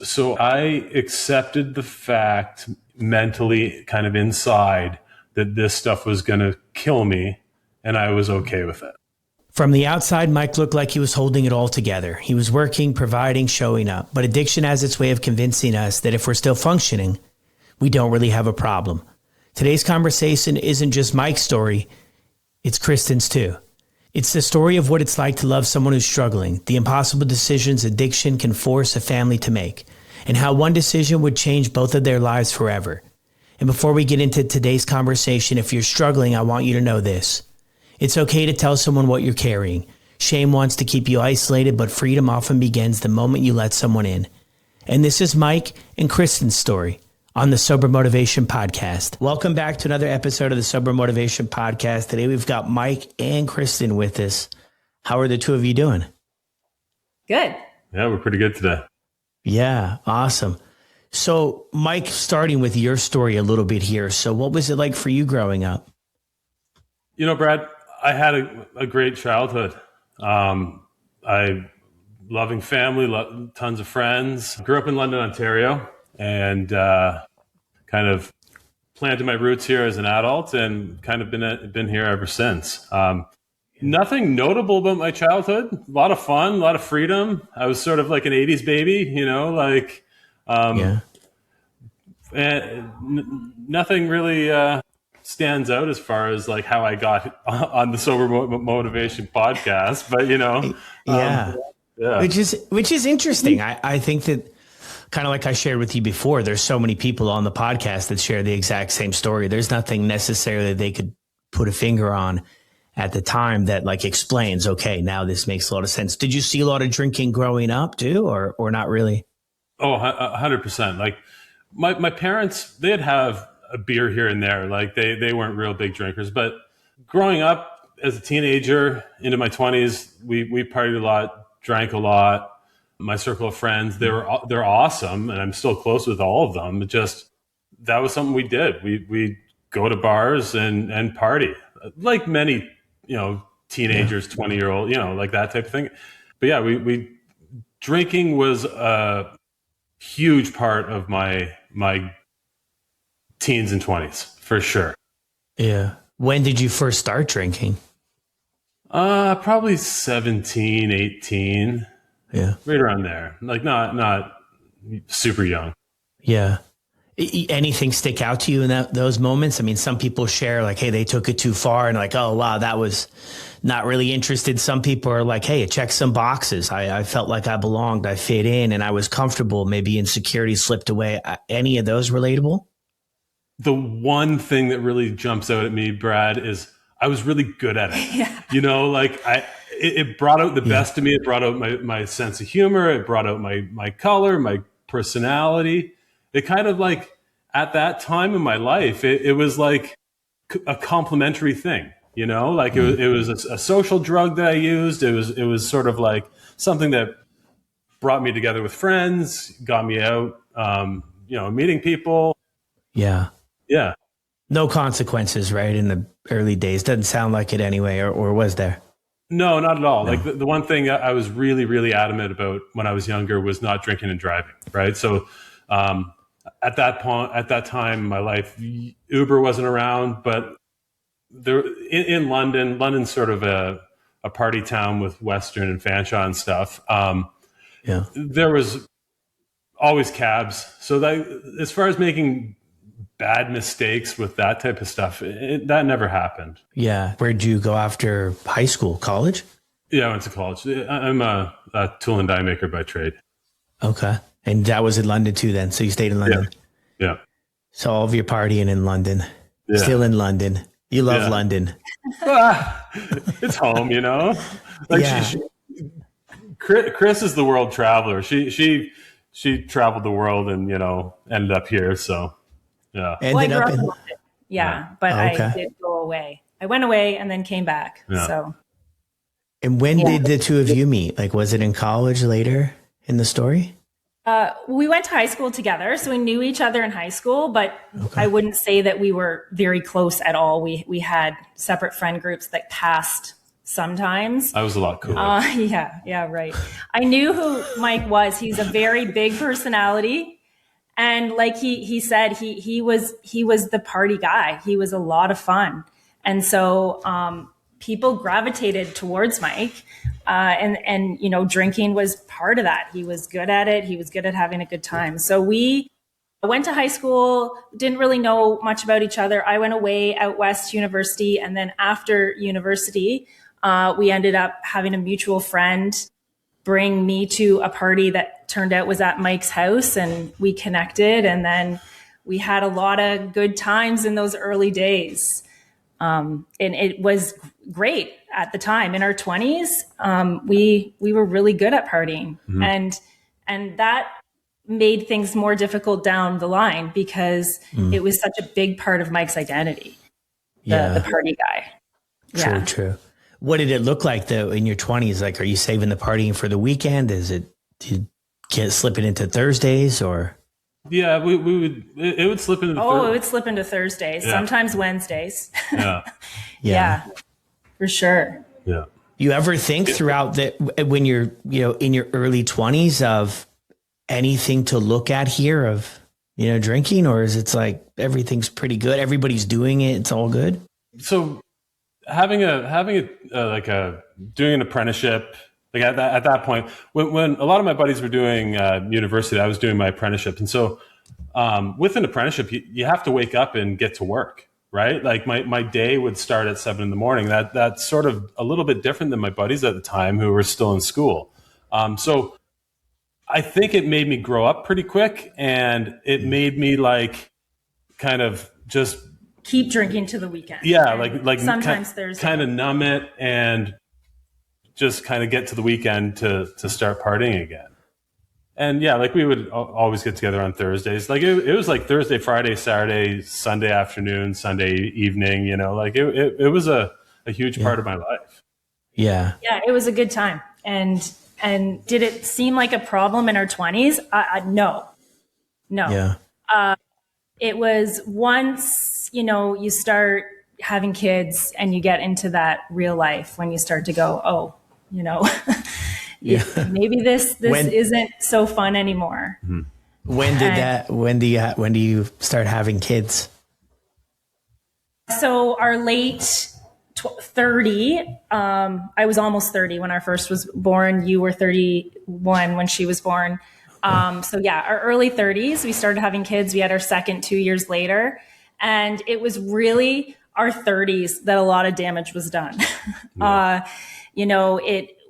So I accepted the fact mentally, kind of inside, that this stuff was going to kill me, and I was okay with it. From the outside, Mike looked like he was holding it all together. He was working, providing, showing up. But addiction has its way of convincing us that if we're still functioning, we don't really have a problem. Today's conversation isn't just Mike's story, it's Kristen's too. It's the story of what it's like to love someone who's struggling, the impossible decisions addiction can force a family to make, and how one decision would change both of their lives forever. And before we get into today's conversation, if you're struggling, I want you to know this. It's okay to tell someone what you're carrying. Shame wants to keep you isolated, but freedom often begins the moment you let someone in. And this is Mike and Kristen's story on the Sober Motivation Podcast. Welcome back to another episode of the Sober Motivation Podcast. Today we've got Mike and Kristen with us. How are the two of you doing? Good. Yeah, we're pretty good today. Yeah, awesome. So Mike, starting with your story a little bit here. So what was it like for you growing up? You know, Brad, I had a great childhood. Loving family, tons of friends. Grew up in London, Ontario, and kind of planted my roots here as an adult, and kind of been here ever since. Nothing notable about my childhood. A lot of fun, a lot of freedom. I was sort of like an 80s baby, you know, like and nothing really stands out as far as like how I got on the Sober Motivation Podcast, but you know, yeah, which is interesting. I think that kind of like I shared with you before, there's so many people on the podcast that share the exact same story. There's nothing necessarily they could put a finger on at the time that like explains, okay, now this makes a lot of sense. Did you see a lot of drinking growing up too, or not really? Oh, 100%. Like my parents, they'd have a beer here and there. Like they weren't real big drinkers, but growing up as a teenager into my 20s, we partied a lot, drank a lot. My circle of friends, they're awesome, and I'm still close with all of them. It just, that was something we did. We go to bars and party like many, you know, teenagers, 20-year-old, you know, like that type of thing. But yeah, we drinking was a huge part of my teens and 20s, for sure. Yeah. When did you first start drinking? Probably 17, 18. Yeah. Right around there. Like not super young. Yeah. Anything stick out to you in those moments? I mean, some people share like, hey, they took it too far and like, oh, wow, that was not really interested. Some people are like, hey, it checked some boxes. I felt like I belonged. I fit in and I was comfortable. Maybe insecurity slipped away. Any of those relatable? The one thing that really jumps out at me, Brad, is I was really good at it. Yeah. You know, like it brought out the best of me. It brought out my sense of humor. It brought out my color, my personality. It kind of like at that time in my life, it was like a complimentary thing, you know, like it was a social drug that I used. It was sort of like something that brought me together with friends, got me out, you know, meeting people. Yeah. Yeah. No consequences, right? In the early days. Doesn't sound like it anyway, or was there? No, not at all. No. Like the one thing I was really, really adamant about when I was younger was not drinking and driving. Right. So, at that time in my life, Uber wasn't around, but there in London's sort of a party town with Western and Fanshawe and stuff. There was always cabs. So that as far as making bad mistakes with that type of stuff, that never happened. Yeah. Where'd you go after high school, college? Yeah, I went to college. I'm a tool and die maker by trade. Okay. And that was in London too then? So you stayed in London? Yeah. So all of your partying in London. Yeah. Still in London. You love London. It's home, you know? Like Chris is the world traveler. She traveled the world and, you know, ended up here. So, yeah. Ended up in London. Yeah. But okay. I did go away. I went away and then came back. Yeah. So. And when did the two of you meet? Like, was it in college later in the story? We went to high school together, so we knew each other in high school, but I wouldn't say that we were very close at all. We had separate friend groups that passed sometimes. I was a lot cooler. Yeah, right. I knew who Mike was. He's a very big personality. And like he said, he was the party guy. He was a lot of fun. And so people gravitated towards Mike. And you know, drinking was part of that. He was good at it. He was good at having a good time. So we went to high school, didn't really know much about each other. I went away out west to university. And then after university, we ended up having a mutual friend bring me to a party that turned out was at Mike's house, and we connected, and then we had a lot of good times in those early days. And it was great at the time. In our 20s, we were really good at partying, and that made things more difficult down the line because it was such a big part of Mike's identity, the party guy. True. What did it look like though in your 20s? Like, are you saving the partying for the weekend? Do you slip it into Thursdays or? Yeah, we would. It would slip into. It would slip into Thursdays. Yeah. Sometimes Wednesdays. Yeah, for sure. Yeah. You ever think throughout that when you're in your early 20s of anything to look at here of drinking, or is it like everything's pretty good, everybody's doing it, it's all good? So having doing an apprenticeship, like at that point, when a lot of my buddies were doing university, I was doing my apprenticeship. And so with an apprenticeship, you have to wake up and get to work, right? Like my day would start at 7 a.m. That's sort of a little bit different than my buddies at the time who were still in school. So I think it made me grow up pretty quick, and it made me like kind of just keep drinking to the weekend. Yeah, like sometimes there's kind of numb it and just kind of get to the weekend to start partying again. And yeah, like we would always get together on Thursdays. Like it was like Thursday, Friday, Saturday, Sunday afternoon, Sunday evening. Like it was a huge part of my life. Yeah, it was a good time. And did it seem like a problem in our 20s? No. Yeah. It was once, you start having kids and you get into that real life when you start to go, maybe this isn't so fun anymore. When do you start having kids? So our late 30, I was almost 30 when our first was born. You were 31 when she was born. Our early 30s, we started having kids. We had our second 2 years later. And it was really our 30s that a lot of damage was done. Yeah.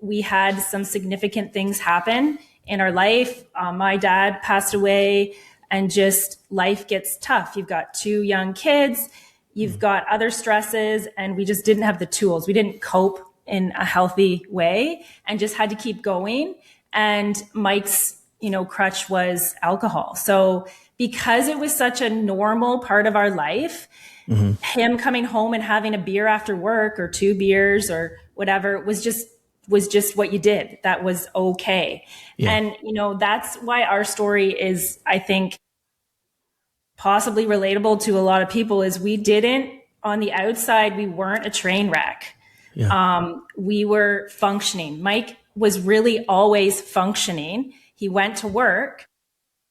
We had some significant things happen in our life. My dad passed away, and just life gets tough. You've got 2 young kids, you've got other stresses, and we just didn't have the tools. We didn't cope in a healthy way and just had to keep going. And Mike's crutch was alcohol. So because it was such a normal part of our life, him coming home and having a beer after work or 2 beers or whatever was just what you did. That was okay. Yeah. And, that's why our story is, I think, possibly relatable to a lot of people is on the outside, we weren't a train wreck. Yeah. We were functioning. Mike was really always functioning. He went to work.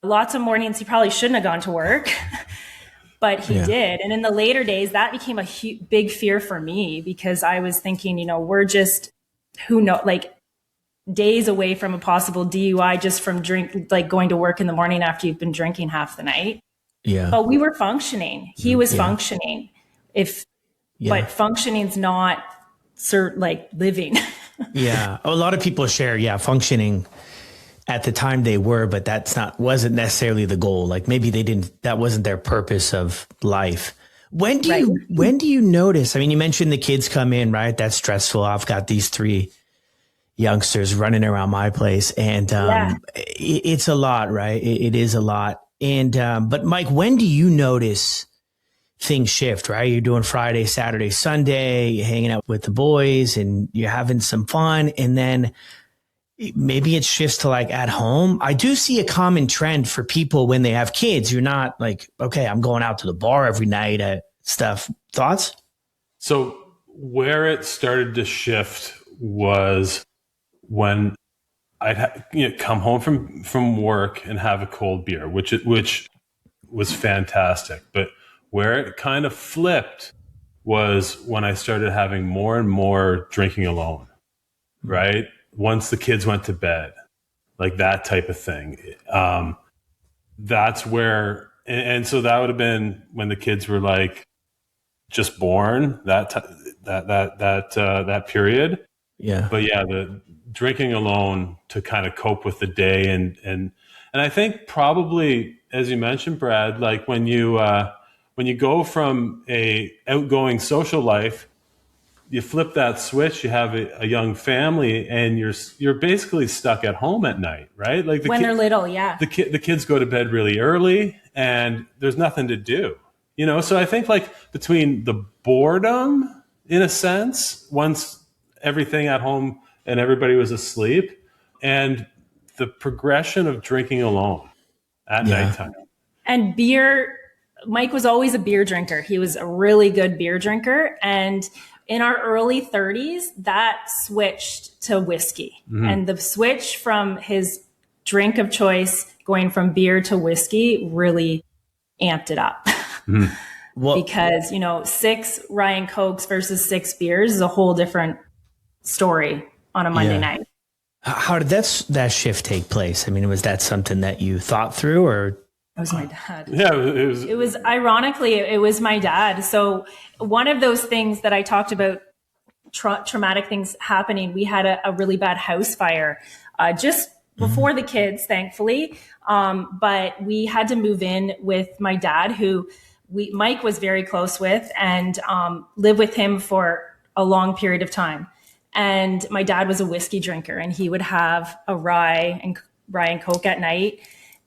Lots of mornings he probably shouldn't have gone to work, but he did. And in the later days, that became a big fear for me because I was thinking, we're just, days away from a possible DUI just from going to work in the morning after you've been drinking half the night. Yeah. But we were functioning. He was functioning. But functioning's not living. Yeah. A lot of people share, functioning. At the time they were, but wasn't necessarily the goal. Like maybe that wasn't their purpose of life. When do you notice? I mean, you mentioned the kids come in, right? That's stressful. I've got these 3 youngsters running around my place, and it's a lot, right? It is a lot. And but Mike, when do you notice things shift? Right, you're doing Friday, Saturday, Sunday, you're hanging out with the boys, and you're having some fun, and then maybe it shifts to at home. I do see a common trend for people when they have kids. You're not like, okay, I'm going out to the bar every night stuff. Thoughts? So where it started to shift was when I'd come home from work and have a cold beer, which was fantastic. But where it kind of flipped was when I started having more and more drinking alone, right? Once the kids went to bed, like that type of thing. That's where, and so that would have been when the kids were like just born, that period. Yeah. But yeah, the drinking alone to kind of cope with the day, and I think probably, as you mentioned, Brad, like when you go from a outgoing social life, you flip that switch, you have a young family, and you're basically stuck at home at night, right? Like when they're little, yeah. The kids go to bed really early, and there's nothing to do, So I think like between the boredom, in a sense, once everything at home and everybody was asleep, and the progression of drinking alone at nighttime. And beer, Mike was always a beer drinker. He was a really good beer drinker. And in our early 30s, that switched to whiskey. Mm-hmm. And the switch from his drink of choice going from beer to whiskey really amped it up. Mm-hmm. Well, because, 6 Ryan Cokes versus 6 beers is a whole different story on a Monday night. How did that shift take place? I mean, was that something that you thought through, or? It was my dad. Yeah, it was ironically, it was my dad. So one of those things that I talked about, traumatic things happening, we had a really bad house fire just before the kids, thankfully. But we had to move in with my dad, who Mike was very close with, and lived with him for a long period of time. And my dad was a whiskey drinker, and he would have a rye and Coke at night.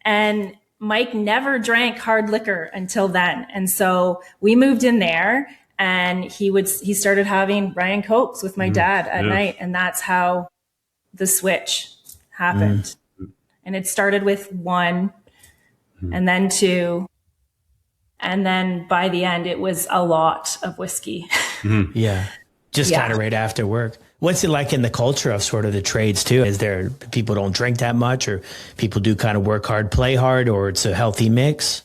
And Mike never drank hard liquor until then. And so we moved in there, and he started having Ryan Cokes with my dad at night. And that's how the switch happened. And it started with 1 and then 2. And then by the end, it was a lot of whiskey. Yeah. Just kind of right after work. What's it like in the culture of sort of the trades too? Is there people don't drink that much, or people do kind of work hard, play hard, or it's a healthy mix?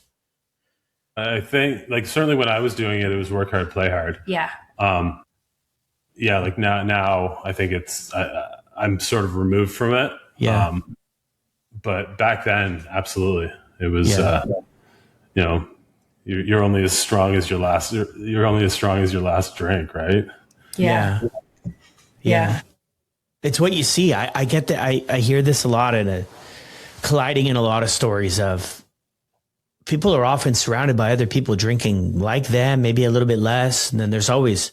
I think like certainly when I was doing it, it was work hard, play hard. Yeah. Like now I think I'm sort of removed from it. Yeah. But back then, absolutely. It was, you're only as strong as your last drink, right? Yeah. It's what you see. I get that. I hear this a lot colliding in a lot of stories of people are often surrounded by other people drinking like them, maybe a little bit less. And then there's always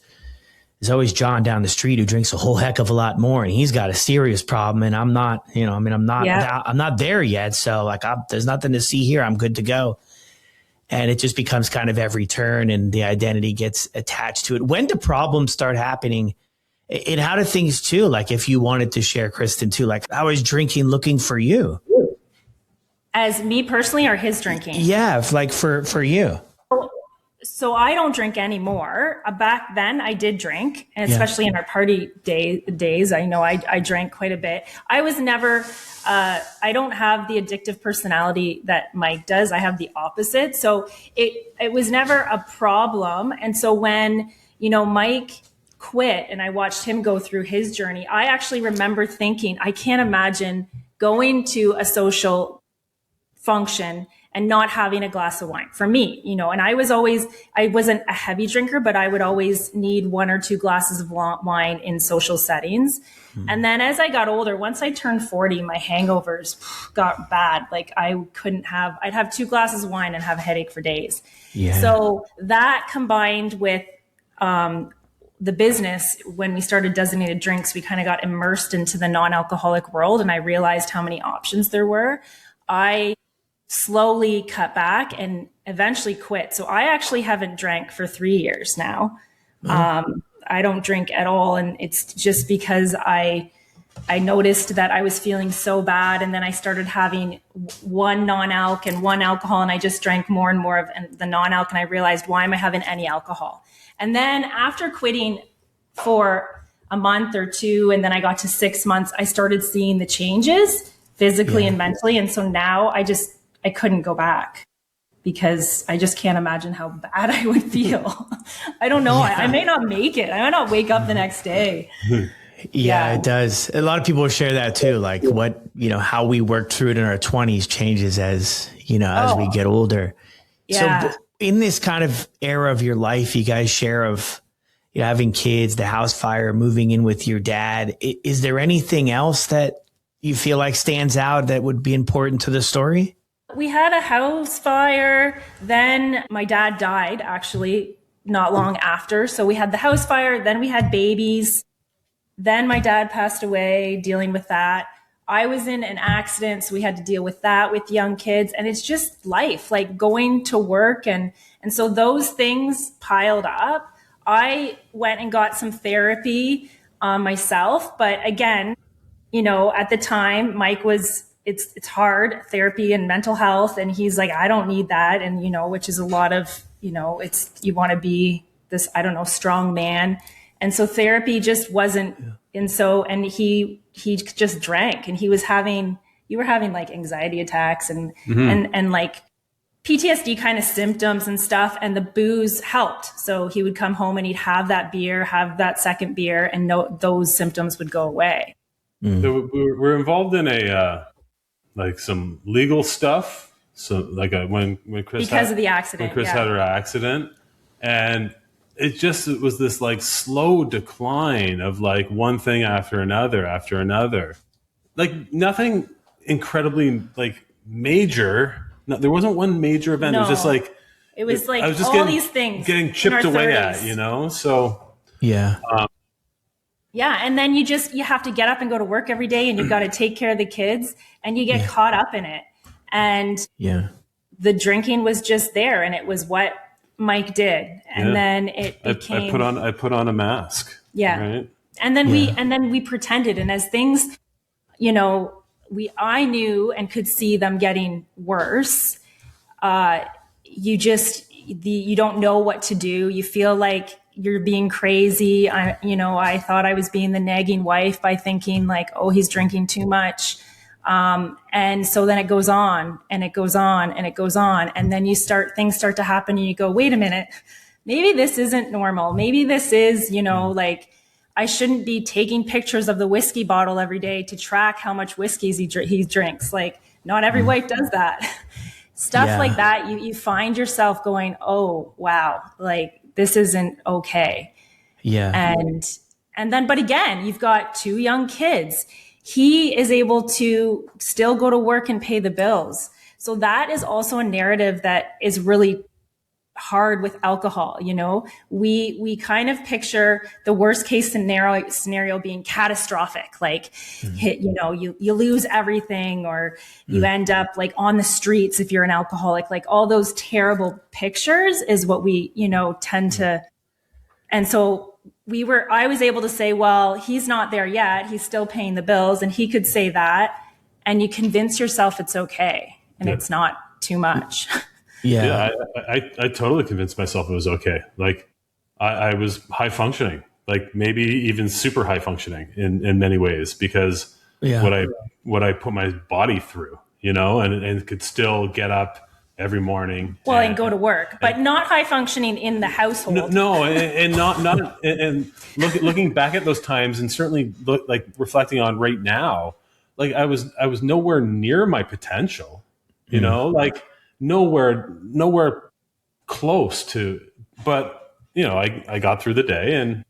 John down the street who drinks a whole heck of a lot more, and he's got a serious problem. And I'm not, I'm not there yet. So like, there's nothing to see here. I'm good to go. And it just becomes kind of every turn, and the identity gets attached to it. When do problems start happening? And how do things too? Like if you wanted to share, Kristen, too, like I was drinking looking for you. As me personally, or his drinking? Yeah, like for you. So I don't drink anymore. Back then I did drink, and especially in our party days, I know I drank quite a bit. I was never, I don't have the addictive personality that Mike does. I have the opposite. So it was never a problem. And so when, Mike quit and I watched him go through his journey, I actually remember thinking, I can't imagine going to a social function and not having a glass of wine for me, and I wasn't a heavy drinker, but I would always need 1 or 2 glasses of wine in social settings. And then as I got older, once I turned 40, my hangovers got bad. Like I'd have 2 glasses of wine and have a headache for days. Yeah. So that combined with, the business, when we started Designated Drinks, we kind of got immersed into the non-alcoholic world, and I realized how many options there were. I slowly cut back and eventually quit. So I actually haven't drank for 3 years now. I don't drink at all. And it's just because I noticed that I was feeling so bad. And then I started having 1 non-alc and 1 alcohol. And I just drank more and more of the non-alc. And I realized, why am I having any alcohol? And then after quitting for a month or two, and then I got to 6 months, I started seeing the changes physically and mentally. And so now I couldn't go back because I just can't imagine how bad I would feel. I don't know. I may not make it. I might not wake up the next day. Yeah, it does. A lot of people share that too. Like how we worked through it in our 20s changes as we get older. Yeah. So in this kind of era of your life, you guys share of having kids, the house fire, moving in with your dad. Is there anything else that you feel like stands out that would be important to the story? We had a house fire. Then my dad died actually not long after. So we had the house fire. Then we had babies. Then my dad passed away, dealing with that. I was in an accident, so we had to deal with that with young kids. And it's just life, like going to work. And so those things piled up. I went and got some therapy myself. But again, at the time, Mike it's hard, therapy and mental health. And he's like, I don't need that. And, which is a lot of, it's, you want to be this, I don't know, strong man. And so therapy just wasn't. And so, and he just drank, and you were having like anxiety attacks and like PTSD kind of symptoms and stuff. And the booze helped. So he would come home and he'd have that beer, have that second beer, and those symptoms would go away. So we're involved in some legal stuff. So like when Chris of the accident, when Chris had her accident, and it was this like slow decline of like one thing after another, like nothing incredibly like major. No, there wasn't one major event. No. It was just like, it was like I was just these things getting chipped away 30s. at, so. Yeah. Yeah. And then you have to get up and go to work every day, and you've got to take care of the kids, and you get caught up in it. And the drinking was just there, and it was what Mike did. And then it became, I put on a mask. Yeah. Right? And then we pretended. And as things, I knew and could see them getting worse. You don't know what to do. You feel like you're being crazy. I thought I was being the nagging wife by thinking like, oh, he's drinking too much. And so then it goes on and it goes on and it goes on. And then things start to happen, and you go, wait a minute, maybe this isn't normal. Maybe this is, like I shouldn't be taking pictures of the whiskey bottle every day to track how much whiskey he drinks. Like not every wife does that. Stuff like that. You find yourself going, oh, wow, like this isn't okay. Yeah. And then, but again, you've got 2 young kids. He is able to still go to work and pay the bills. So that is also a narrative that is really hard with alcohol. We kind of picture the worst case scenario being catastrophic. Like, you lose everything, or you end up like on the streets if you're an alcoholic. Like all those terrible pictures is what we, tend to. And so I was able to say, well, he's not there yet. He's still paying the bills. And he could say that, and you convince yourself it's okay. And it's not too much. Yeah. I totally convinced myself it was okay. Like I was high functioning, like maybe even super high functioning in many ways, because what I put my body through, and could still get up every morning. And go to work, but not high functioning in the household. No, and not and looking back at those times, and certainly reflecting on right now, like I was nowhere near my potential, like nowhere close to. But I got through the day, and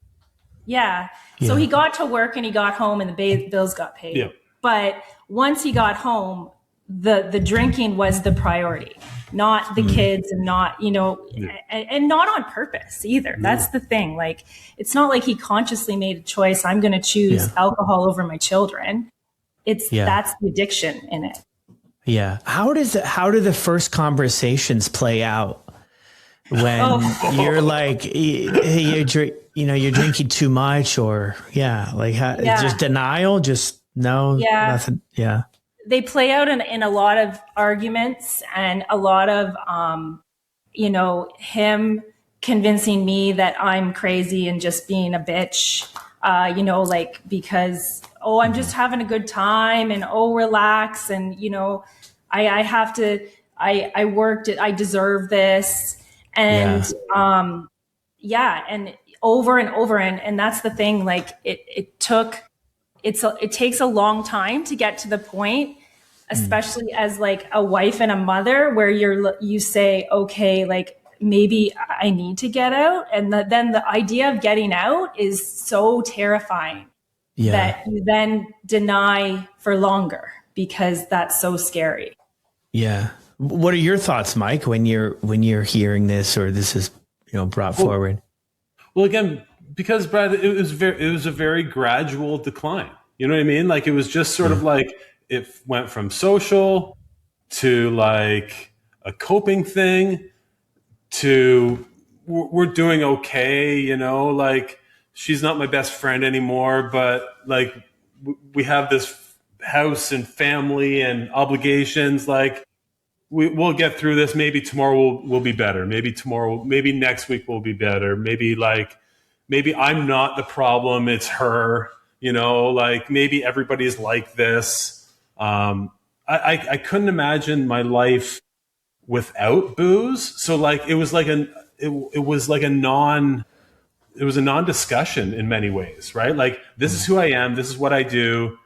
so he got to work and he got home, and the bills got paid. Yeah. But once he got home, the drinking was the priority, not the kids, and not, and not on purpose either. That's the thing. Like, it's not like he consciously made a choice. I'm going to choose alcohol over my children. That's the addiction in it. Yeah. How do the first conversations play out when you're like, hey, you're drinking too much, or just denial, just no, nothing. Yeah. They play out in a lot of arguments, and a lot of, him convincing me that I'm crazy and just being a bitch, like, because, oh, I'm just having a good time, and, oh, relax. And, I have to, I worked it. I deserve this. And, and over and over. And that's the thing. Like it takes a long time to get to the point, especially as like a wife and a mother, where you say, okay, like, maybe I need to get out. And then the idea of getting out is so terrifying that you then deny for longer, because that's so scary. Yeah. What are your thoughts, Mike, when you're hearing this, or this is, brought forward? Well, again, because Brad, it was a very gradual decline. You know what I mean? Like, it was just sort of like, it went from social to like a coping thing to we're doing okay, like, she's not my best friend anymore, but like we have this house and family and obligations. Like, we'll get through this. Maybe tomorrow will be better. Maybe next week will be better. Maybe I'm not the problem. It's her, like, maybe everybody's like this. I couldn't imagine my life without booze. So like, it was a non-discussion in many ways, right? Like, this is who I am. This is what I do.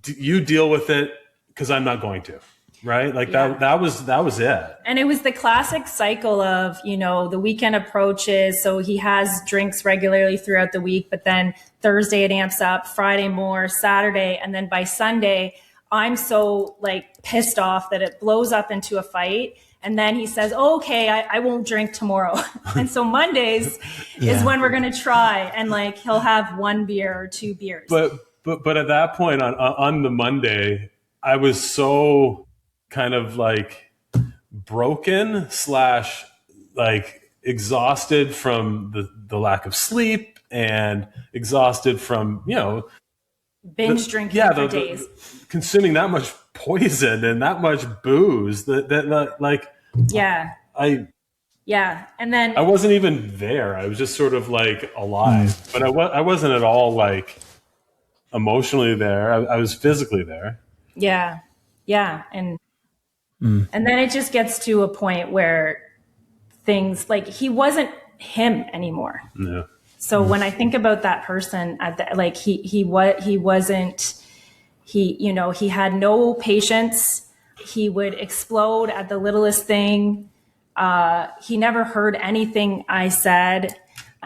You deal with it, because I'm not going to. Right? Like, that was it. And it was the classic cycle of, the weekend approaches. So he has drinks regularly throughout the week, but then Thursday it amps up, Friday more, Saturday. And then by Sunday, I'm so like pissed off that it blows up into a fight. And then he says, oh, okay, I won't drink tomorrow. And so Mondays is when we're going to try. And like, he'll have 1 beer or 2 beers. But at that point on the Monday, I was so kind of like broken / like exhausted from the lack of sleep, and exhausted from, binge drinking for days, consuming that much poison and that much booze that and then I wasn't even there. I was just sort of like alive, but I wasn't at all like emotionally there. I was physically there. And then it just gets to a point where things like, he wasn't him anymore. Yeah. So when I think about that person, he had no patience. He would explode at the littlest thing. He never heard anything I said.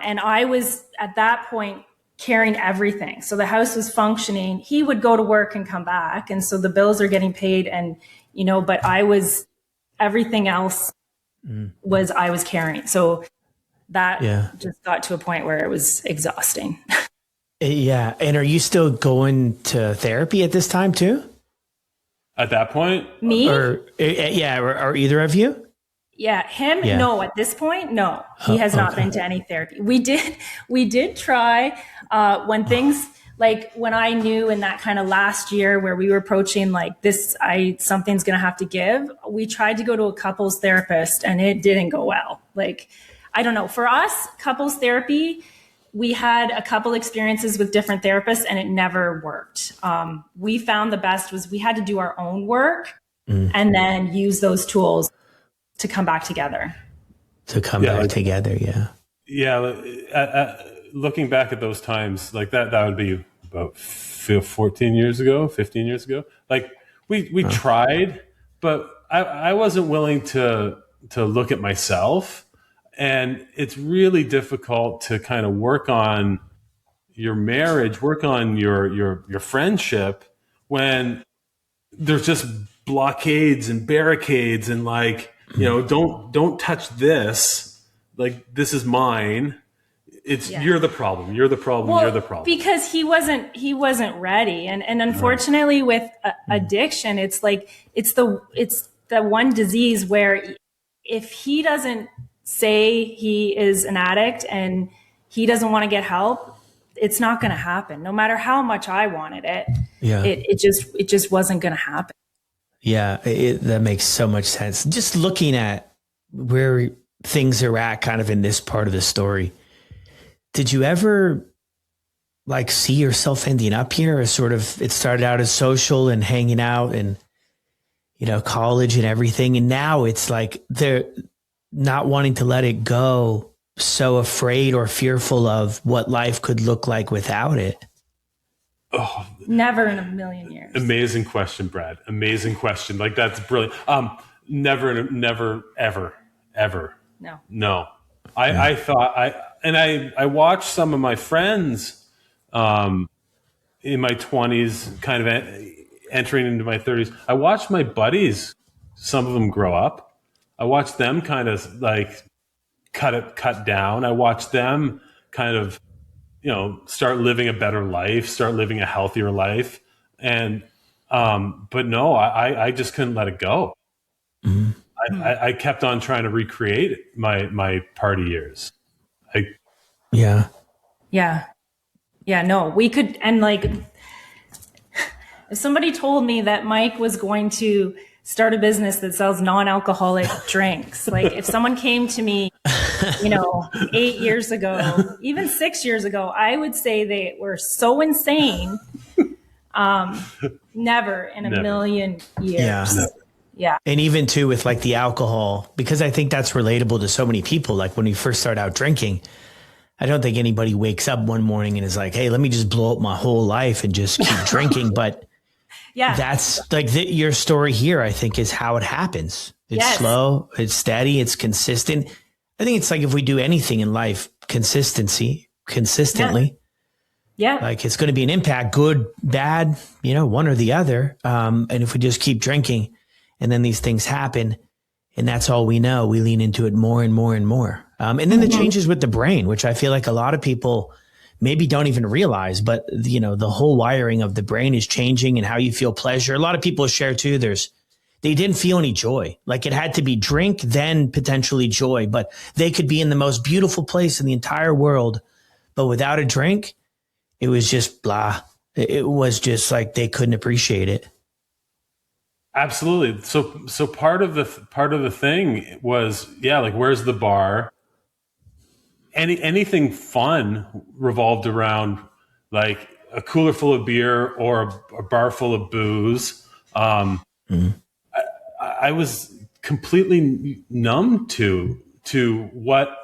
And I was at that point carrying everything. So the house was functioning. He would go to work and come back. And so the bills are getting paid, and, but everything else I was carrying. So that just got to a point where it was exhausting. Yeah. And are you still going to therapy at this time too? At that point? Me? Or either of you? Yeah, him? Yeah. No, at this point, no. He has not been to any therapy. We did try when things, like when I knew in that kind of last year where we were approaching like this, something's going to have to give. We tried to go to a couples therapist and it didn't go well. Like, I don't know. For us, couples therapy, we had a couple experiences with different therapists and it never worked. We found the best was we had to do our own work and then use those tools to come back together. Yeah. Looking back at those times, like that would be about 14 years ago, 15 years ago. Like we tried, but I wasn't willing to look at myself. And it's really difficult to kind of work on your marriage, work on your friendship when there's just blockades and barricades and like, don't touch this. Like, this is mine. You're the problem. You're the problem. Well, you're the problem. Because he wasn't ready. And unfortunately with addiction, it's like, it's the one disease where if he doesn't say he is an addict and he doesn't want to get help, it's not going to happen. No matter how much I wanted it, it just wasn't going to happen. Yeah, that makes so much sense. Just looking at where things are at kind of in this part of the story, did you ever like see yourself ending up here, or sort of it started out as social and hanging out and, college and everything. And now it's like they're not wanting to let it go, so afraid or fearful of what life could look like without it? Oh, Never in a million years. amazing question, Brad. Amazing question. Like, that's brilliant. Never, ever. No. I thought I watched some of my friends, in my 20s, kind of entering into my 30s. I watched my buddies, some of them grow up. I watched them kind of like cut down. I watched them kind of, start living a better life, start living a healthier life. And, but no, I just couldn't let it go. Mm-hmm. I kept on trying to recreate my party years. Yeah. No, we could. And like, if somebody told me that Mike was going to start a business that sells non-alcoholic drinks, like if someone came to me, 8 years ago, even 6 years ago, I would say they were so insane. Never in a million years. Yeah. Yeah. And even too with like the alcohol, because I think that's relatable to so many people. Like when you first start out drinking, I don't think anybody wakes up one morning and is like, hey, let me just blow up my whole life and just keep drinking. But yeah, that's like your story here, I think, is how it happens. It's slow, it's steady, it's consistent. I think it's like if we do anything in life, consistently, like it's going to be an impact, good, bad, one or the other. And if we just keep drinking and then these things happen and that's all we know, we lean into it more and more and more. And then the changes with the brain, which I feel like a lot of people maybe don't even realize, but the whole wiring of the brain is changing and how you feel pleasure. A lot of people share too. They didn't feel any joy. Like it had to be drink, then potentially joy, but they could be in the most beautiful place in the entire world, but without a drink, it was just blah. It was just like they couldn't appreciate it. Absolutely. So part of the thing was, like, where's the bar? Anything fun revolved around like a cooler full of beer or a bar full of booze. I was completely numb to what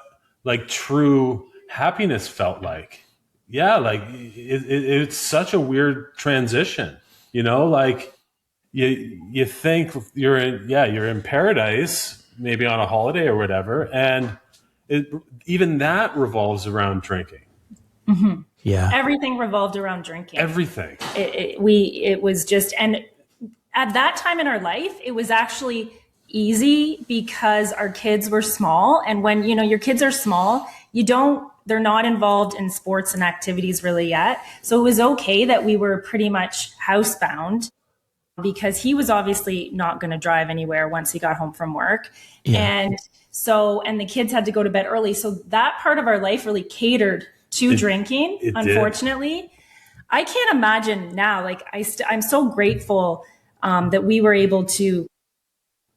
like true happiness felt like. Yeah, like it's such a weird transition, like you think you're in paradise, maybe on a holiday or whatever, and even that revolves around drinking. Mm-hmm. Yeah, everything revolved around drinking. Everything. It was just, and at that time in our life, it was actually easy because our kids were small, and when your kids are small, they're not involved in sports and activities really yet. So it was okay that we were pretty much housebound because he was obviously not going to drive anywhere once he got home from work. Yeah. And the kids had to go to bed early. So that part of our life really catered to drinking, unfortunately. Did. I can't imagine now, like I'm so grateful that we were able to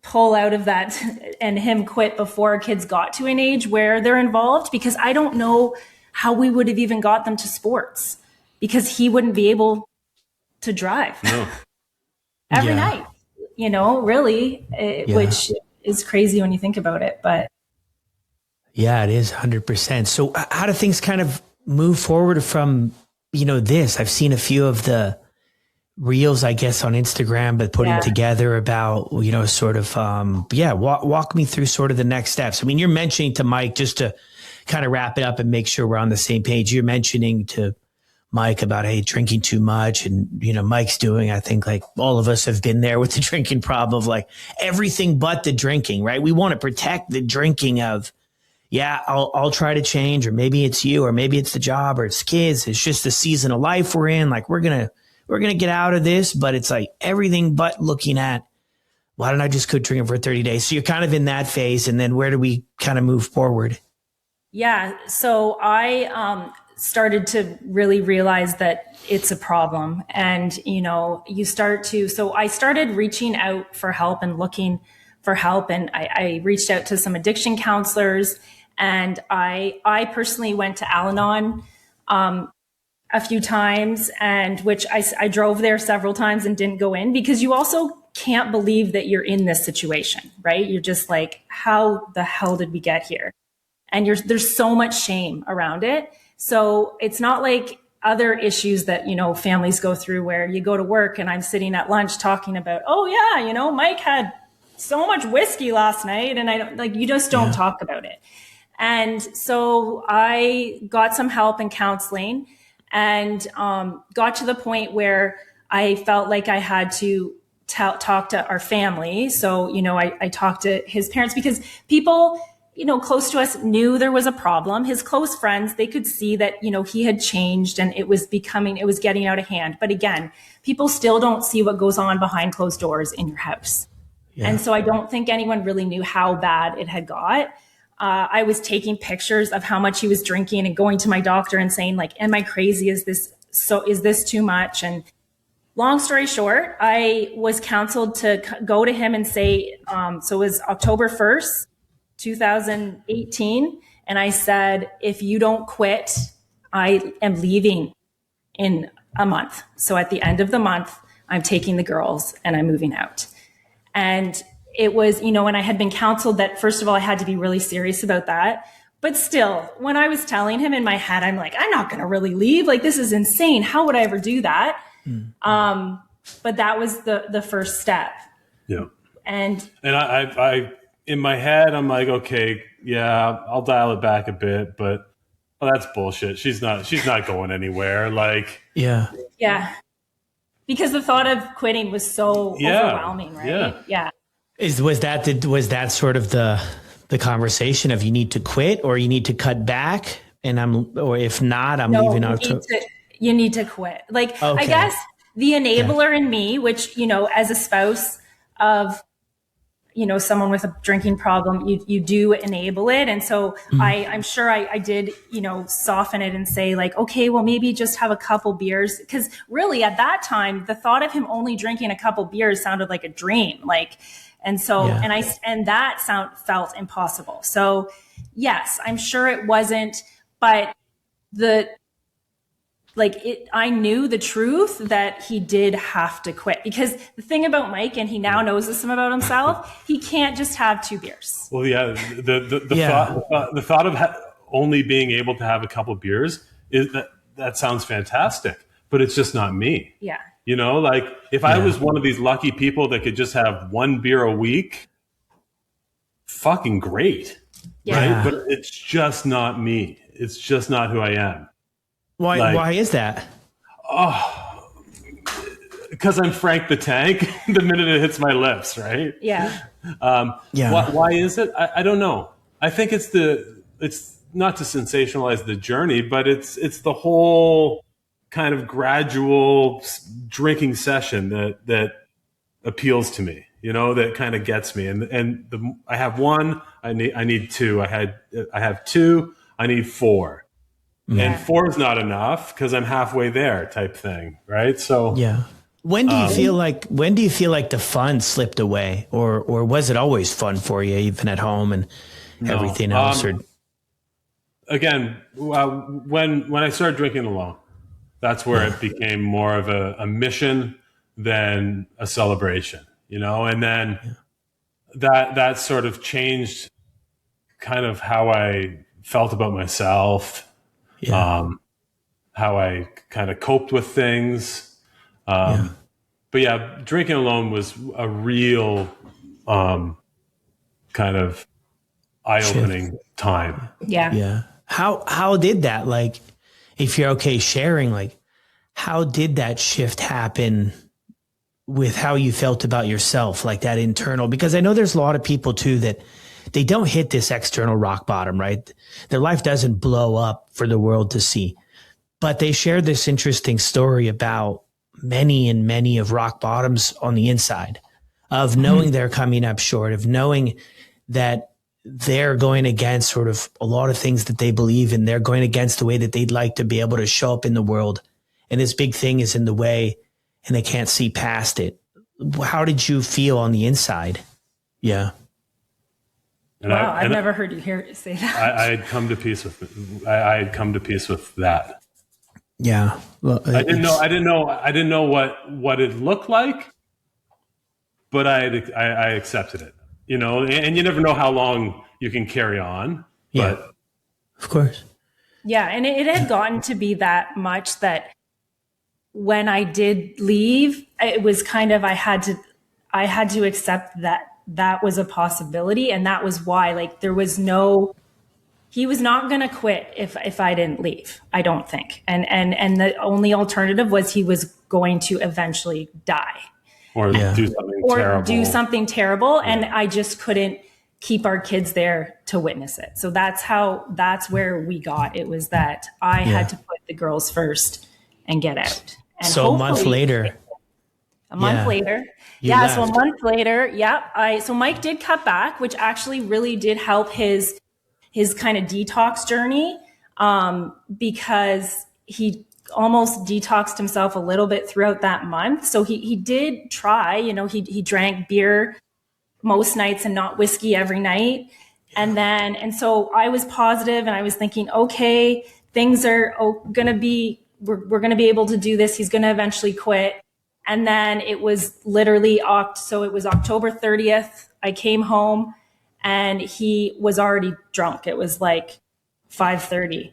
pull out of that and him quit before our kids got to an age where they're involved, because I don't know how we would have even got them to sports because he wouldn't be able to drive every night, really, which is crazy when you think about it. But yeah, it is 100%. So how do things kind of move forward from, this? I've seen a few of the reels, I guess, on Instagram, but putting together about, sort of, walk me through sort of the next steps. I mean, you're mentioning to Mike, just to kind of wrap it up and make sure we're on the same page. You're mentioning to Mike about, hey, drinking too much. And, Mike's doing, I think like all of us have been there with the drinking problem of like everything but the drinking, right? We want to protect the drinking of, I'll try to change, or maybe it's you, or maybe it's the job, or it's kids. It's just the season of life we're in. Like we're going to get out of this, but it's like everything but looking at, why don't I just quit drinking for 30 days? So you're kind of in that phase. And then where do we kind of move forward? Yeah. So I started to really realize that it's a problem. And, so I started reaching out for help and looking for help. And I reached out to some addiction counselors, and I personally went to Al-Anon a few times, and which I drove there several times and didn't go in, because you also can't believe that you're in this situation, right? You're just like, how the hell did we get here? And there's so much shame around it. So it's not like other issues that, families go through, where you go to work and I'm sitting at lunch talking about, oh yeah, Mike had so much whiskey last night, and I don't, like, you just don't talk about it. And so I got some help in counseling, and got to the point where I felt like I had to talk to our family. So, I talked to his parents, because people, close to us knew there was a problem. His close friends, they could see that, he had changed, and it was getting out of hand. But again, people still don't see what goes on behind closed doors in your house. Yeah. And so I don't think anyone really knew how bad it had got. I was taking pictures of how much he was drinking and going to my doctor and saying, like, am I crazy? Is this too much? And long story short, I was counseled to go to him and say, so it was October 1st, 2018. And I said, if you don't quit, I am leaving in a month. So at the end of the month, I'm taking the girls and I'm moving out. And it was, and I had been counseled that, first of all, I had to be really serious about that. But still, when I was telling him in my head, I'm like, I'm not going to really leave. Like, this is insane. How would I ever do that? But that was the first step. Yeah. And I in my head, I'm like, okay, yeah, I'll dial it back a bit, but that's bullshit. She's not going anywhere. Like, yeah. Because the thought of quitting was so overwhelming, right? Yeah. Was that sort of the conversation of, you need to quit or you need to cut back, or if not, I'm leaving out. You need to quit. Like, okay. I guess the enabler in me, which, as a spouse of, someone with a drinking problem, you do enable it. And so I'm sure I did, soften it and say, like, okay, well, maybe just have a couple beers. Because really at that time, the thought of him only drinking a couple beers sounded like a dream. Like, and so, and that felt impossible. So yes, I'm sure it wasn't, but I knew the truth that he did have to quit, because the thing about Mike, and he now knows this about himself, he can't just have 2 beers. Well, yeah, the thought of only being able to have a couple beers that sounds fantastic, but it's just not me. Yeah. Like, if I was one of these lucky people that could just have 1 beer a week, fucking great. Yeah. Right? But it's just not me. It's just not who I am. Why is that? Oh, because I'm Frank the Tank the minute it hits my lips, right? Yeah. Why is it? I don't know. I think it's not to sensationalize the journey, but it's the whole kind of gradual drinking session that appeals to me, that kind of gets me. And I have 1, I need 2. I have 2, I need 4. Yeah. And 4 is not enough because I'm halfway there, type thing, right? So yeah. When do you feel like the fun slipped away, or was it always fun for you, even at home and everything else? Again, when I started drinking alone, that's where it became more of a mission than a celebration, and then that sort of changed kind of how I felt about myself. How I kind of coped with things. But yeah, drinking alone was a real kind of eye-opening time. Yeah. Yeah. How did that, like, if you're okay sharing, like, how did that shift happen with how you felt about yourself, like that internal? Because I know there's a lot of people too that they don't hit this external rock bottom, right? Their life doesn't blow up for the world to see, but they share this interesting story about many of rock bottoms on the inside, of knowing they're coming up short, of knowing that they're going against sort of a lot of things that they believe in. They're going against the way that they'd like to be able to show up in the world. And this big thing is in the way and they can't see past it. How did you feel on the inside? Yeah. And Wow, I've never heard you say that. I had come to peace with I had come to peace with that. Yeah. Well, I didn't know what it looked like, but I accepted it. And you never know how long you can carry on. Yeah. But Of course. Yeah, and it had gotten to be that much that when I did leave, it was kind of I had to accept that was a possibility, and that was why he was not going to quit if I didn't leave. I don't think, and the only alternative was he was going to eventually die or do something terrible, and I just couldn't keep our kids there to witness it. So that's where we got. It was that I had to put the girls first and get out. And so a month later. So a month later, so Mike did cut back, which actually really did help his kind of detox journey, because he almost detoxed himself a little bit throughout that month. So he did try, he drank beer most nights and not whiskey every night. And so I was positive and I was thinking, okay, things are going to be, we're going to be able to do this. He's going to eventually quit. And then it was literally, so it was October 30th. I came home and he was already drunk. It was like 5:30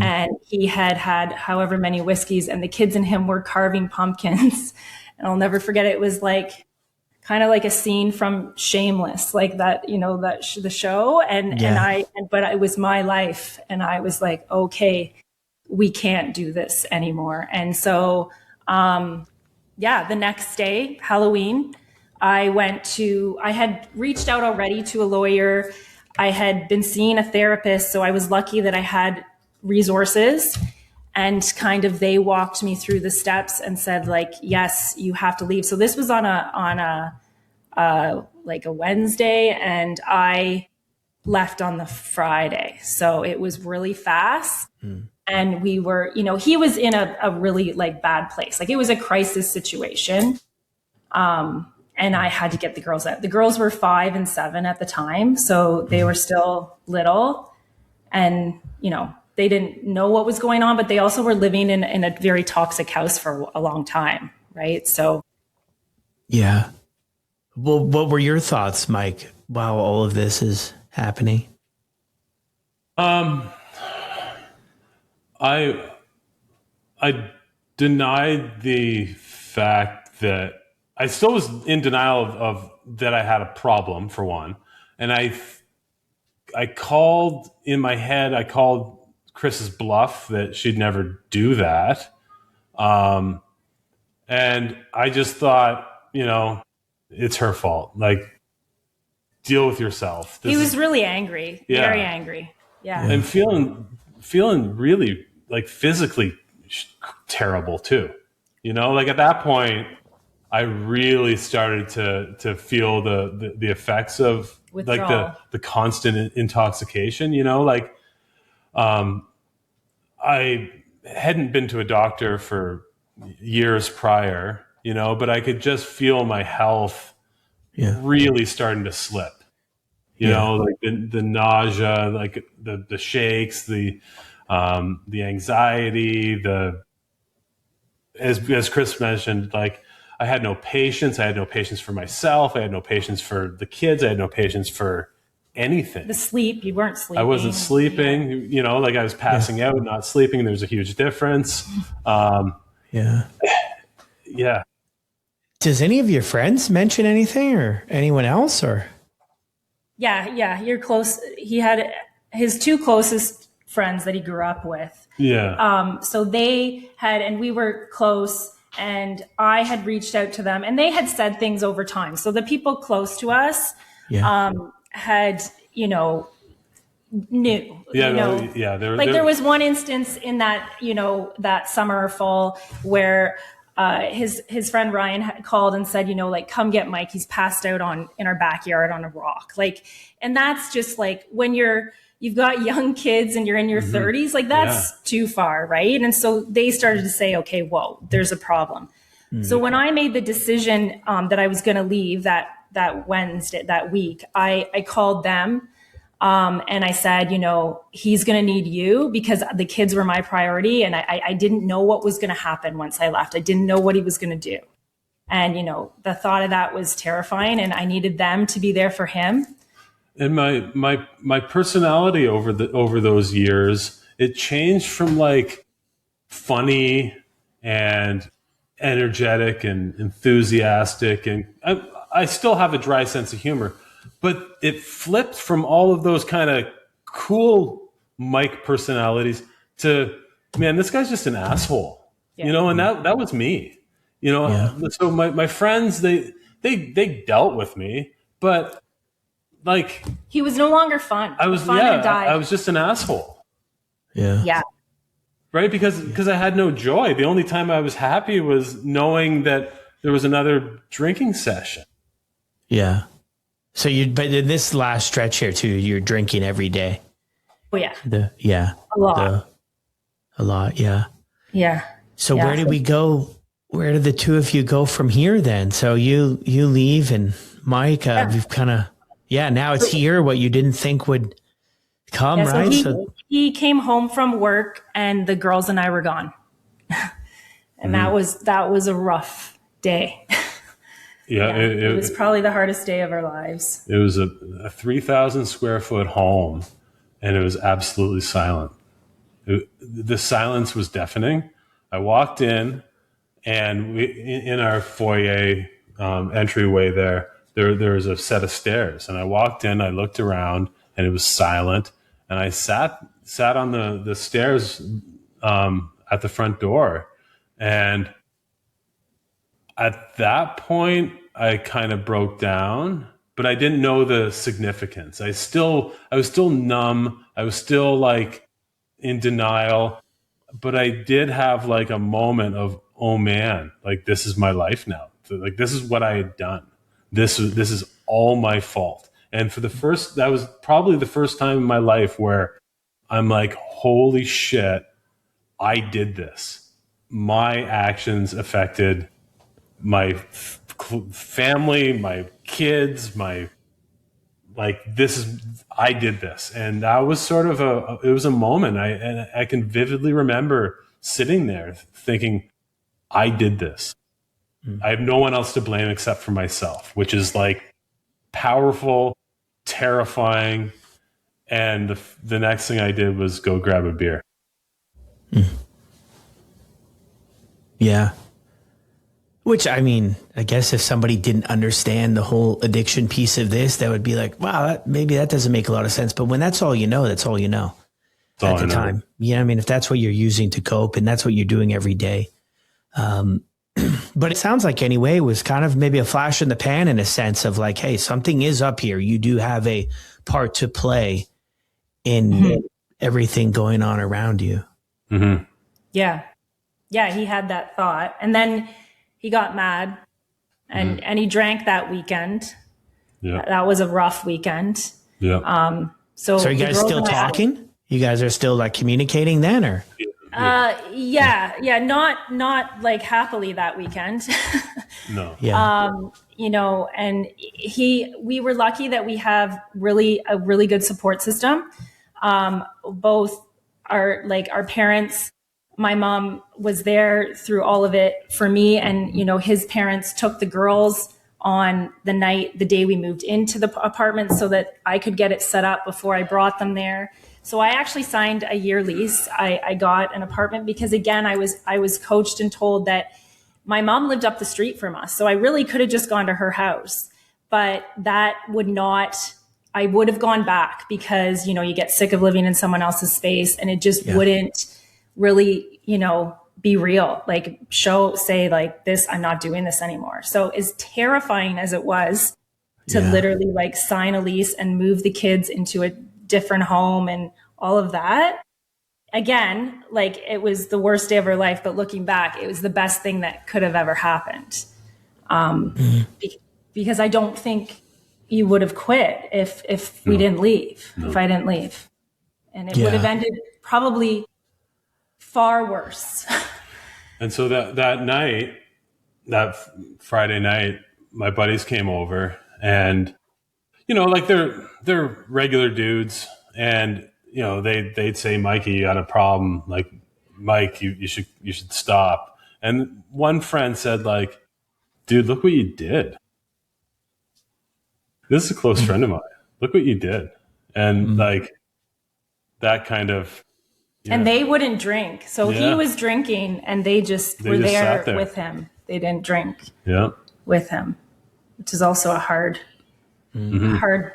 and he had however many whiskeys, and the kids and him were carving pumpkins. And I'll never forget it. It was like kind of like a scene from Shameless, like that, the show. But it was my life. And I was like, okay, we can't do this anymore. And so, the next day, Halloween, I had reached out already to a lawyer. I had been seeing a therapist. So I was lucky that I had resources, and kind of they walked me through the steps and said, like, yes, you have to leave. So this was on a Wednesday, and I left on the Friday. So it was really fast. And we were, he was in a really bad place. Like, it was a crisis situation. And I had to get the girls out. The girls were 5 and 7 at the time. So they were still little, and, they didn't know what was going on, but they also were living in a very toxic house for a long time. Right. So. Yeah. Well, what were your thoughts, Mike, while all of this is happening? I denied the fact that I still was in denial of that I had a problem, for one. And I called in my head, I called Chris's bluff that she'd never do that. And I just thought, it's her fault. Like, deal with yourself. He was really angry, very angry. Yeah. And feeling really physically terrible too. At that point, I really started to feel the effects of withdrawal. the constant intoxication. I hadn't been to a doctor for years prior, but I could just feel my health really starting to slip. The nausea, the shakes, the anxiety, as Chris mentioned, I had no patience. I had no patience for myself. I had no patience for the kids. I had no patience for anything. The sleep, you weren't sleeping. I wasn't sleeping, I was passing out, not sleeping. There's a huge difference. Yeah. Does any of your friends mention anything, or anyone else, or? Yeah. You're close. He had his 2 closest friends that he grew up with. Yeah. So they had, and we were close, and I had reached out to them, and they had said things over time. So the people close to us, had, knew. There was one instance in that, that summer or fall where his friend Ryan had called and said, come get Mike. He's passed out in our backyard on a rock. And that's just when you've got young kids and you're in your 30s, that's too far. Right. And so they started to say, okay, whoa, there's a problem. So when I made the decision that I was going to leave, that Wednesday, that week, I called them. And I said, he's going to need you, because the kids were my priority. And I didn't know what was going to happen once I left. I didn't know what he was going to do. And, the thought of that was terrifying, and I needed them to be there for him. And my personality over those years, it changed from like funny and energetic and enthusiastic, and I still have a dry sense of humor, but it flipped from all of those kind of cool Mike personalities to, man, this guy's just an asshole, and that was me, So my friends, they dealt with me, but like, he was no longer fun. I was, fun had died. I was just an asshole. Yeah. Right. Because I had no joy. The only time I was happy was knowing that there was another drinking session. Yeah. So but in this last stretch here too, you're drinking every day. Oh yeah. A lot. Yeah. Yeah. So where did we go? Where did the two of you go from here then? So you leave, and Mike, we've kind of, now it's here, what you didn't think would come, right? So he came home from work, and the girls and I were gone. And that was a rough day. Yeah. It was probably the hardest day of our lives. It was a 3,000 square foot home, and it was absolutely silent. The silence was deafening. I walked in, and in our foyer entryway there was a set of stairs, and I walked in, I looked around, and it was silent, and I sat on the stairs at the front door, and at that point I kind of broke down, but I didn't know the significance. I was still numb. I was still like in denial, but I did have like a moment of, oh man, like this is my life now. Like this is what I had done. This is all my fault. And that was probably the first time in my life where I'm like, holy shit, I did this. My actions affected my family, my kids, I did this. And that was sort of it was a moment. I can vividly remember sitting there thinking, I did this. I have no one else to blame except for myself, which is like powerful, terrifying. And the next thing I did was go grab a beer. Yeah. Which, I mean, I guess if somebody didn't understand the whole addiction piece of this, that would be like, wow, maybe that doesn't make a lot of sense. But when that's all you know, that's all you know at the time. Yeah, I mean, if that's what you're using to cope and that's what you're doing every day. But it sounds like anyway, it was kind of maybe a flash in the pan in a sense of like, hey, something is up here. You do have a part to play in everything going on around you. Mm-hmm. Yeah. Yeah, he had that thought. And then he got mad and he drank that weekend. Yeah. That was a rough weekend. Yeah. So are you guys still talking? You guys are still like communicating then, or? Yeah. Not like happily that weekend. No. Yeah. And we were lucky that we have a really good support system. Both our parents, my mom was there through all of it for me. And, his parents took the girls on the day we moved into the apartment so that I could get it set up before I brought them there. So I actually signed a year lease. I got an apartment because, again, I was coached and told that my mom lived up the street from us. So I really could have just gone to her house, but I would have gone back because, you get sick of living in someone else's space and it just wouldn't really, be real, like say like this, I'm not doing this anymore. So as terrifying as it was to literally like sign a lease and move the kids into a different home and all of that, again, like it was the worst day of our life, but looking back, it was the best thing that could have ever happened. Because I don't think you would have quit if we didn't leave, if I didn't leave, and it would have ended probably far worse. And so that night, that Friday night, my buddies came over and like they're regular dudes, and they'd say, Mikey, you got a problem. Like, Mike, you should stop. And one friend said, like, dude, look what you did. This is a close friend of mine. Look what you did. And like that kind of. Yeah. And they wouldn't drink. So he was drinking and they were there with him. They didn't drink with him, which is also a hard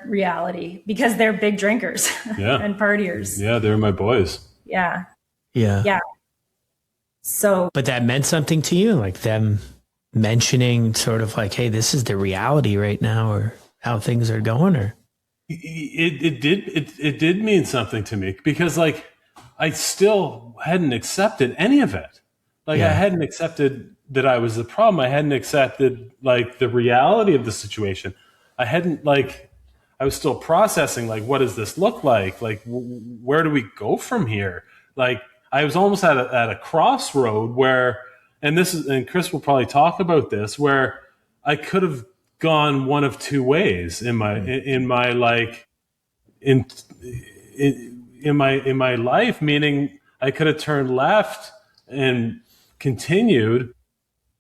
reality because they're big drinkers and partiers. Yeah, they're my boys. Yeah. Yeah. Yeah. So. But that meant something to you, like them mentioning sort of like, hey, this is the reality right now, or how things are going, or. It did mean something to me because like I still hadn't accepted any of it. Like I hadn't accepted that I was the problem. I hadn't accepted like the reality of the situation. I hadn't I was still processing like, what does this look like? Like where do we go from here? Like I was almost at a crossroad where, and Chris will probably talk about this, where I could have gone one of two ways in my life, meaning I could have turned left and continued,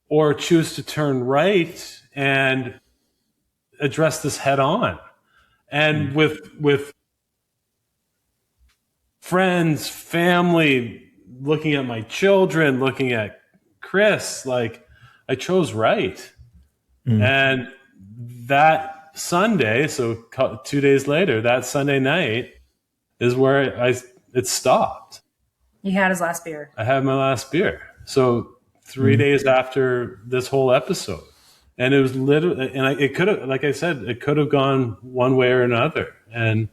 or choose to turn right and address this head on. And with friends, family, looking at my children, looking at Chris, like I chose right. And that Sunday, so 2 days later, that Sunday night is where it stopped. He had his last beer. I had my last beer. So 3 days after this whole episode. And it was literally, and it could have, like I said, it could have gone one way or another. And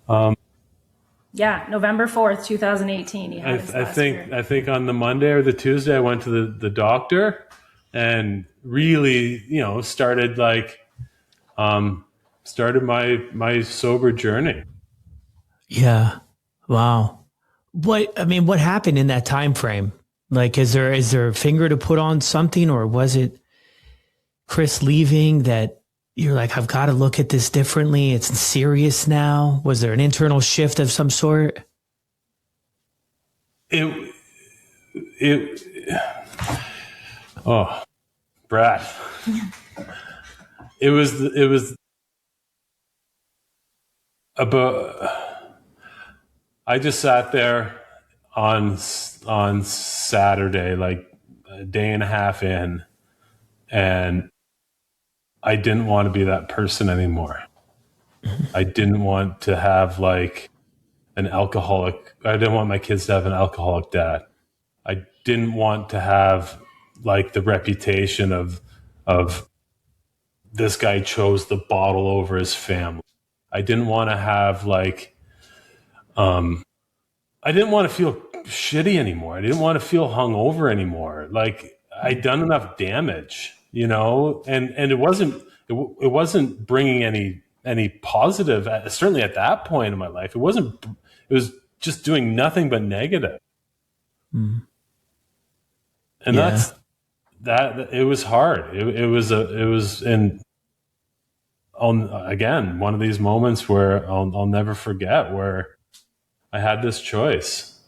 November 4th, 2018. He had his last beer. I think on the Monday or the Tuesday, I went to the doctor and really, started my sober journey. Yeah. Wow. What happened in that time frame? Like, is there a finger to put on something, or was it Chris leaving that you're like, I've got to look at this differently? It's serious now. Was there an internal shift of some sort? Brad. It was about, I just sat there on Saturday, like a day and a half in, and I didn't want to be that person anymore. I didn't want to have like an alcoholic. I didn't want my kids to have an alcoholic dad. I didn't want to have like the reputation of this guy chose the bottle over his family. I didn't want to have I didn't want to feel shitty anymore. I didn't want to feel hungover anymore. Like I'd done enough damage, and it wasn't bringing any positive. Certainly at that point in my life, it wasn't. It was just doing nothing but negative. And that. It was hard. It was again one of these moments where I'll never forget, where I had this choice,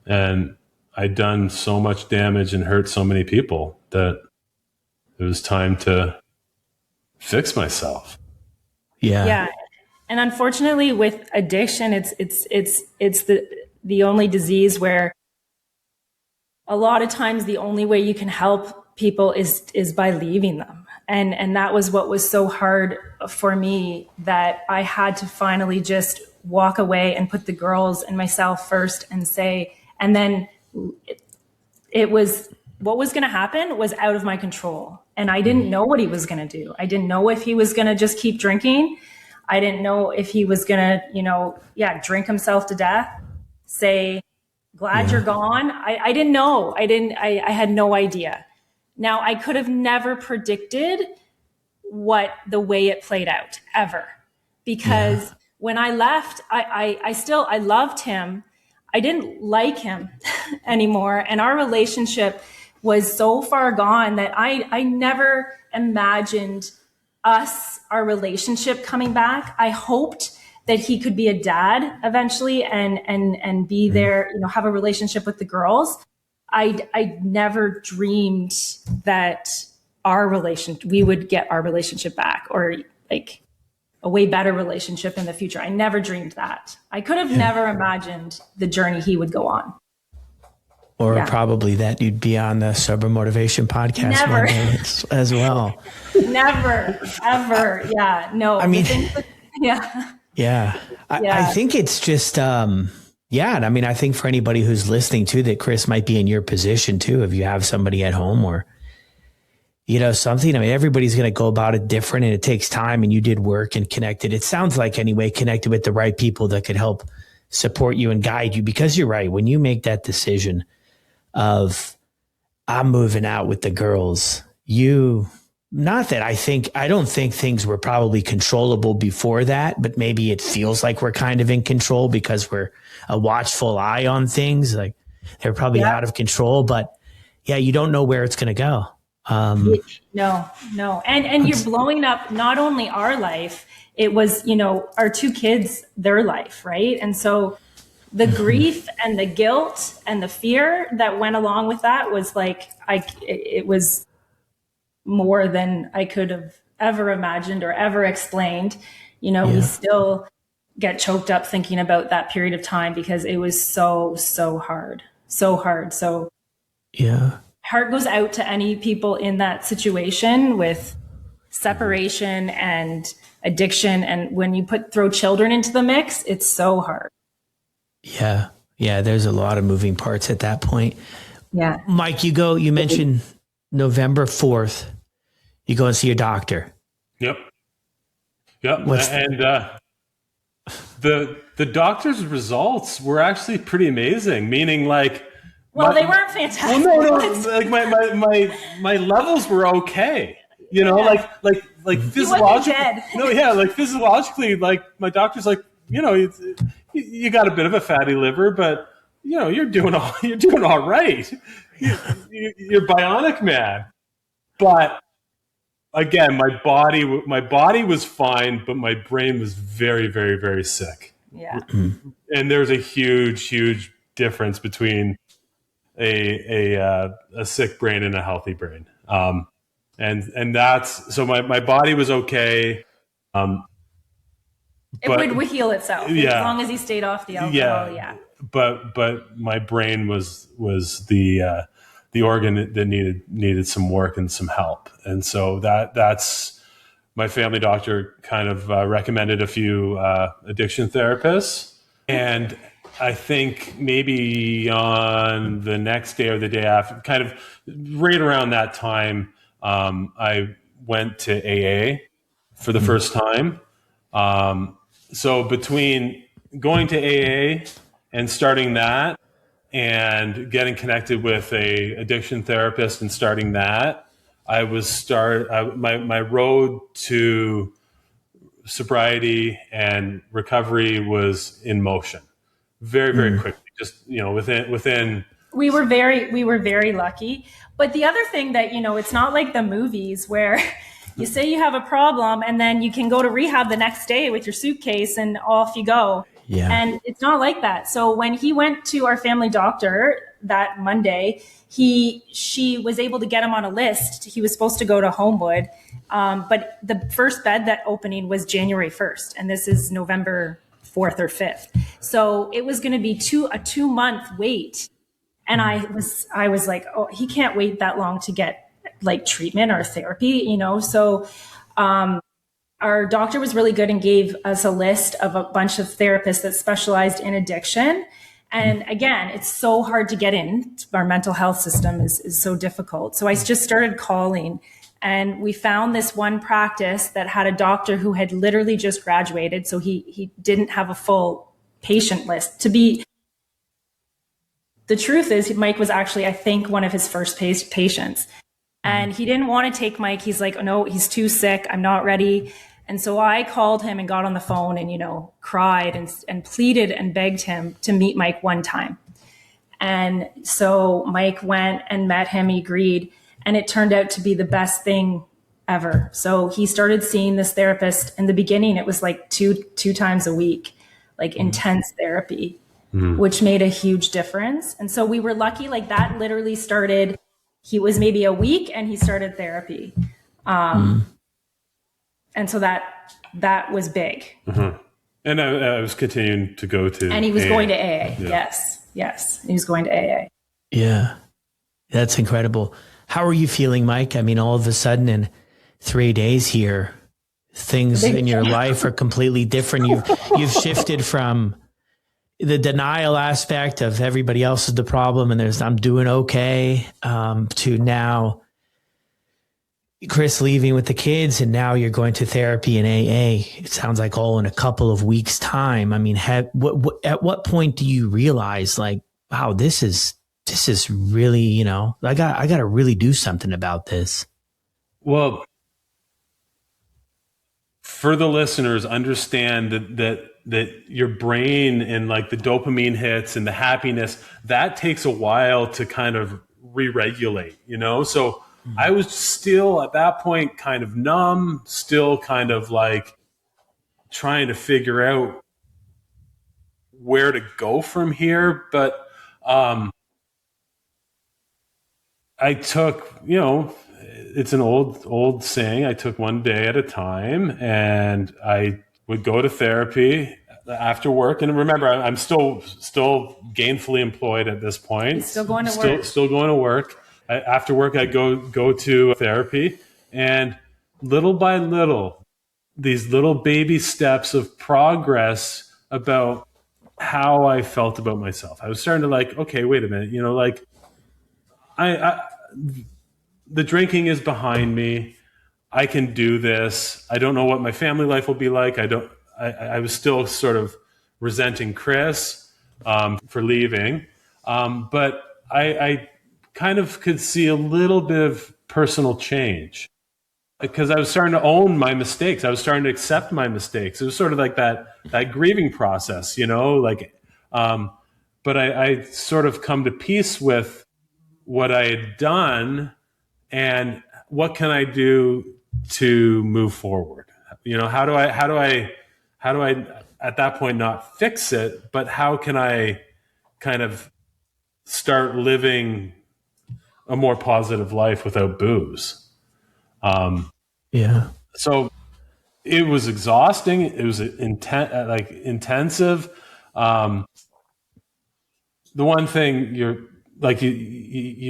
and I'd done so much damage and hurt so many people that it was time to fix myself. Yeah. And unfortunately with addiction, it's the only disease where a lot of times the only way you can help people is by leaving them. And that was what was so hard for me, that I had to finally just walk away and put the girls and myself first and say, and then it was, what was going to happen was out of my control. And I didn't know what he was going to do. I didn't know if he was going to just keep drinking. I didn't know if he was going to, drink himself to death, say, glad you're gone. I didn't know. I had no idea. Now, I could have never predicted the way it played out ever, because when I left, I loved him. I didn't like him anymore. And our relationship was so far gone that I never imagined us, our relationship coming back. I hoped that he could be a dad eventually and be there, you know, have a relationship with the girls. I never dreamed that we would get our relationship back, or like a way better relationship in the future. I never dreamed that. I could have never imagined the journey he would go on. Or probably that you'd be on the Sober Motivation podcast one day as well. Never, ever. Yeah. No. I mean, yeah. I think it's just, and I mean, I think for anybody who's listening too, that Chris might be in your position too, if you have somebody at home or, you know, something. I mean, everybody's going to go about it different, and it takes time, and you did work and connected. It sounds like anyway, connected with the right people that could help support you and guide you, because you're right. When you make that decision of I'm moving out with the girls, I don't think things were probably controllable before that, but maybe it feels like we're kind of in control because we're a watchful eye on things. Like they're probably out of control, but you don't know where it's going to go. No. And you're blowing up not only our life, it was, you know, our two kids, their life. Right. And so the grief and the guilt and the fear that went along with that was like, it was more than I could have ever imagined or ever explained. You know, we still get choked up thinking about that period of time because it was so hard. So heart goes out to any people in that situation with separation and addiction. And when you throw children into the mix, it's so hard. Yeah. There's a lot of moving parts at that point. Yeah. Mike, you mentioned November 4th, you go and see your doctor. Yep. And the doctor's results were actually pretty amazing, meaning like, they weren't fantastic. Well, no, like my levels were okay. You know, like physiologically. Like physiologically, like my doctor's like, you know, you got a bit of a fatty liver, but you know, you're doing all right. You're bionic, man. But again, my body was fine, but my brain was very, very, very sick. Yeah. And there's a huge difference between a sick brain and a healthy brain. And that's, so my body was okay. It would heal itself as long as he stayed off the alcohol. But my brain was the organ that needed some work and some help. And so that's my family doctor kind of recommended a few addiction therapists. And I think maybe on the next day or the day after, kind of right around that time, I went to AA for the first time. So between going to AA and starting that and getting connected with a addiction therapist and starting that, my road to sobriety and recovery was in motion very, very quickly. Just, you know, within. We were very lucky. But the other thing that, you know, it's not like the movies where you say you have a problem and then you can go to rehab the next day with your suitcase and off you go. Yeah. And it's not like that. So when he went to our family doctor that Monday, she was able to get him on a list. He was supposed to go to Homewood. But the first bed that opening was January 1st. And this is November 4th or 5th. So it was going to be a 2-month wait. And I was like, oh, he can't wait that long to get like treatment or therapy, you know? So, our doctor was really good and gave us a list of a bunch of therapists that specialized in addiction. And again, it's so hard to get in. Our mental health system is so difficult. So I just started calling, and we found this one practice that had a doctor who had literally just graduated. So he didn't have a full patient list. The truth is, Mike was actually, I think, one of his first patients. And he didn't want to take Mike. He's like, oh, no, he's too sick. I'm not ready. And so I called him and got on the phone and, you know, cried and pleaded and begged him to meet Mike one time. And so Mike went and met him. He agreed. And it turned out to be the best thing ever. So he started seeing this therapist. In the beginning, it was like two times a week, like intense therapy, which made a huge difference. And so we were lucky, like that literally started, he was maybe a week and he started therapy. And so that was big. And I was continuing to go to, and he was AA. going to AA. Yeah. Yes. He was going to AA. Yeah. That's incredible. How are you feeling, Mike? I mean, all of a sudden in 3 days here, things in your life are completely different. You've shifted from the denial aspect of everybody else is the problem and I'm doing okay, to now Chris leaving with the kids and now you're going to therapy and AA. It sounds like all in a couple of weeks' time. I mean, at what point do you realize like, wow, this is really, I got to really do something about this? Well, for the listeners, understand that your brain and like the dopamine hits and the happiness, that takes a while to kind of re-regulate, So I was still at that point kind of numb, still kind of like trying to figure out where to go from here. But I took, it's an old saying, I took one day at a time, and I would go to therapy after work. And remember, I'm still gainfully employed at this point. Still going to work. Still going to work. After work, I go to therapy, and little by little, these little baby steps of progress about how I felt about myself. I was starting to like, okay, wait a minute, like the drinking is behind me. I can do this. I don't know what my family life will be like. I was still sort of resenting Chris for leaving, but I kind of could see a little bit of personal change because I was starting to own my mistakes. I was starting to accept my mistakes. It was sort of like that grieving process, but I sort of come to peace with what I had done and what can I do to move forward? How do I at that point not fix it, but how can I kind of start living a more positive life without booze? So it was exhausting. It was intensive. The one thing you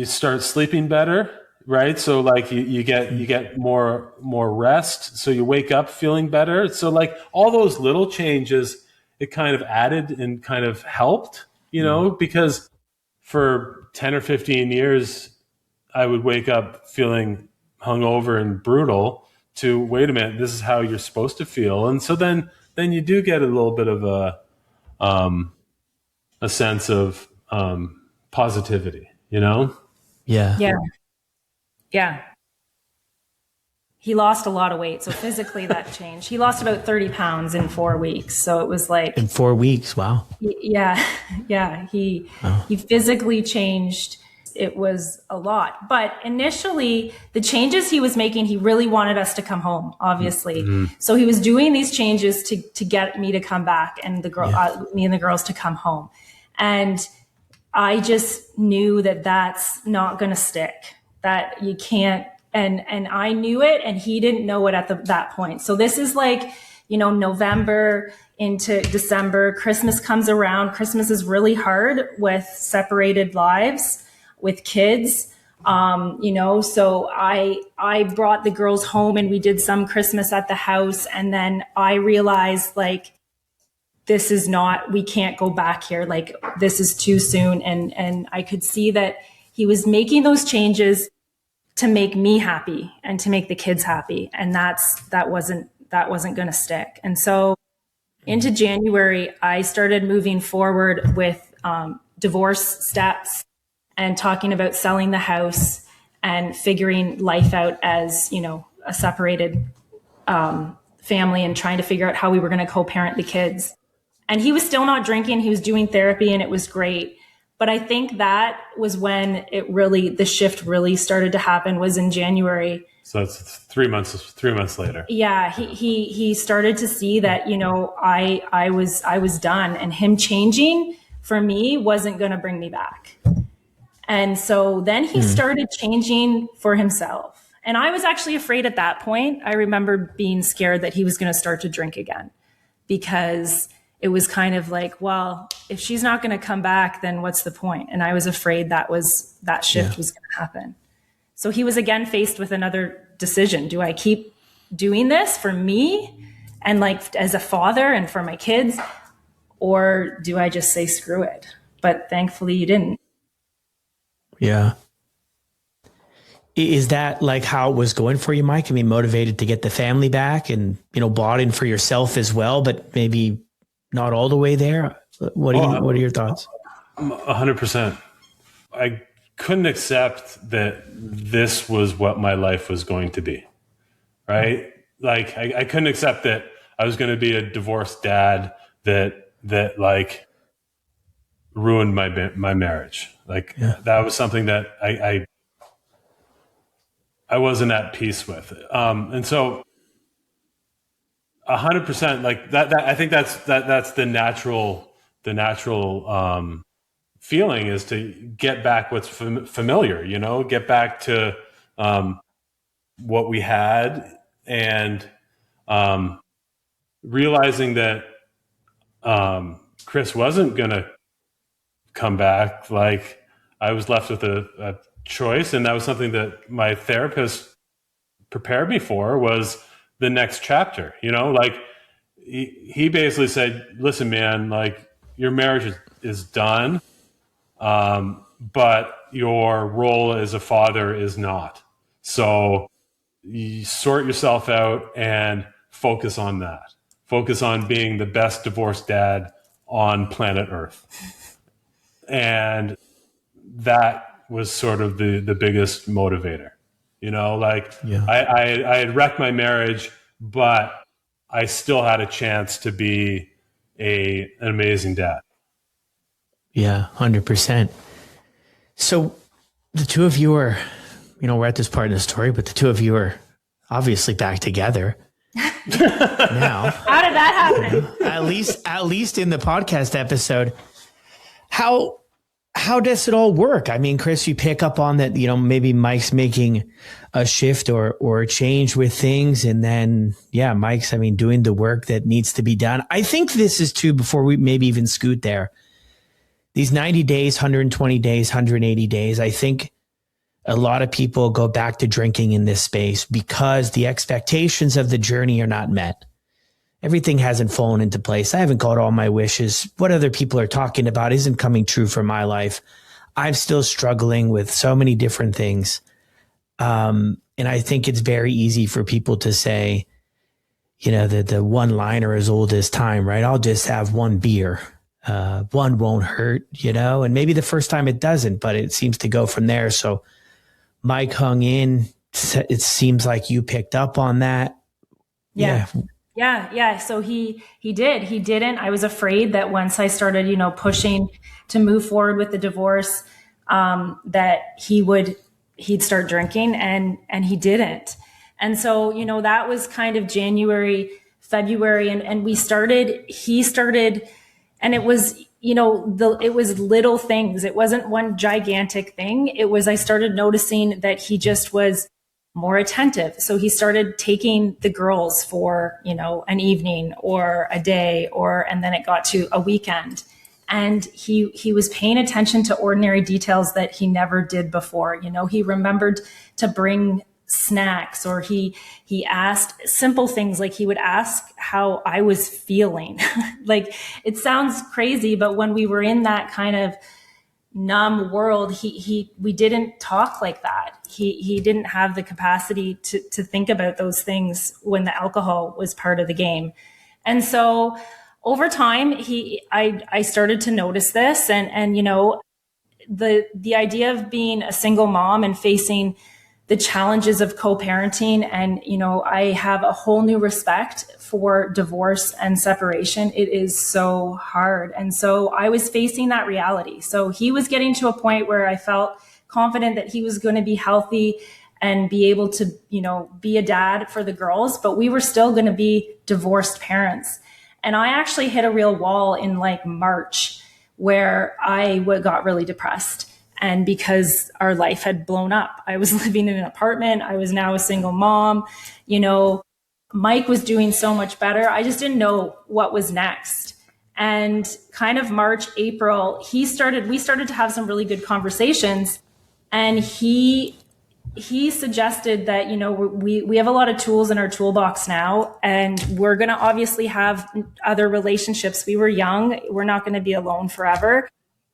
start sleeping better, right? So like you get more rest. So you wake up feeling better. So like all those little changes, it kind of added and kind of helped, because for 10 or 15 years, I would wake up feeling hungover and brutal to, wait a minute, this is how you're supposed to feel. And so then you do get a little bit of a sense of positivity, Yeah. Yeah. He lost a lot of weight. So physically that changed. He lost about 30 pounds in 4 weeks. So it was like in 4 weeks. Wow. Yeah. Yeah. He physically changed. It was a lot, but initially the changes he was making, he really wanted us to come home, obviously. So he was doing these changes to get me to come back and me and the girls to come home. And I just knew that that's not going to stick, that you can't. And I knew it and he didn't know it at that point. So this is like, November into December, Christmas comes around. Christmas is really hard with separated lives, with kids, so I brought the girls home and we did some Christmas at the house. And then I realized like, we can't go back here. Like this is too soon. And I could see that he was making those changes to make me happy and to make the kids happy. And that wasn't going to stick. And so into January, I started moving forward with divorce steps and talking about selling the house and figuring life out as, a separated family and trying to figure out how we were going to co-parent the kids. And he was still not drinking. He was doing therapy and it was great. But I think that was when the shift really started to happen, was in January. So it's 3 months later. Yeah, he started to see that, I was done, and him changing for me wasn't going to bring me back. And so then he started changing for himself. And I was actually afraid at that point. I remember being scared that he was going to start to drink again, because it was kind of like, well, if she's not going to come back, then what's the point? And I was afraid that shift was going to happen. So he was again faced with another decision. Do I keep doing this for me and like as a father and for my kids, or do I just say screw it? But thankfully you didn't. Yeah. Is that like how it was going for you, Mike? I mean, motivated to get the family back and, bought in for yourself as well, but maybe not all the way there. What are your thoughts? 100%. I couldn't accept that this was what my life was going to be, right? Like I couldn't accept that I was going to be a divorced dad that like ruined my marriage. Like that was something that I wasn't at peace with. And so 100%, like that I think that's the natural feeling, is to get back what's familiar, get back to what we had, and realizing that Chris wasn't going to come back. Like I was left with a choice, and that was something that my therapist prepared me for, was the next chapter. Like he basically said, listen, man, like your marriage is done. But your role as a father is not. So you sort yourself out and focus on that. Focus on being the best divorced dad on planet Earth. And that was sort of the biggest motivator. I had wrecked my marriage, but I still had a chance to be an amazing dad. Yeah, 100%. So the two of you are, we're at this part in the story, but the two of you are obviously back together now. How did that happen? At least in the podcast episode. How does it all work? I mean, Chris, you pick up on that, maybe Mike's making a shift or a change with things. And then, Mike's, doing the work that needs to be done. I think this is too, before we maybe even scoot there, these 90 days, 120 days, 180 days, I think a lot of people go back to drinking in this space because the expectations of the journey are not met. Everything hasn't fallen into place. I haven't got all my wishes. What other people are talking about isn't coming true for my life. I'm still struggling with so many different things. And I think it's very easy for people to say, the one liner as old as time, right? I'll just have one beer. One won't hurt, and maybe the first time it doesn't, but it seems to go from there. So Mike hung in. It seems like you picked up on that. Yeah. So he did. He didn't. I was afraid that once I started, pushing to move forward with the divorce, that he'd start drinking, and he didn't. And so, that was kind of January, February, and he started, and it was, it was little things. It wasn't one gigantic thing. It was, I started noticing that he just was more attentive. So he started taking the girls for, an evening or a day, and then it got to a weekend. And he was paying attention to ordinary details that he never did before. He remembered to bring snacks, or he asked simple things, like he would ask how I was feeling. Like, it sounds crazy, but when we were in that kind of numb world, we didn't talk like that. He didn't have the capacity to think about those things when the alcohol was part of the game. And so over time, I started to notice this, and the idea of being a single mom and facing the challenges of co-parenting. And, I have a whole new respect for divorce and separation. It is so hard. And so I was facing that reality. So he was getting to a point where I felt confident that he was going to be healthy and be able to, be a dad for the girls, but we were still going to be divorced parents. And I actually hit a real wall in like March where I got really depressed. And because our life had blown up, I was living in an apartment. I was now a single mom. Mike was doing so much better. I just didn't know what was next. And kind of March, April, we started to have some really good conversations. And he suggested that, we have a lot of tools in our toolbox now, and we're going to obviously have other relationships. We were young. We're not going to be alone forever.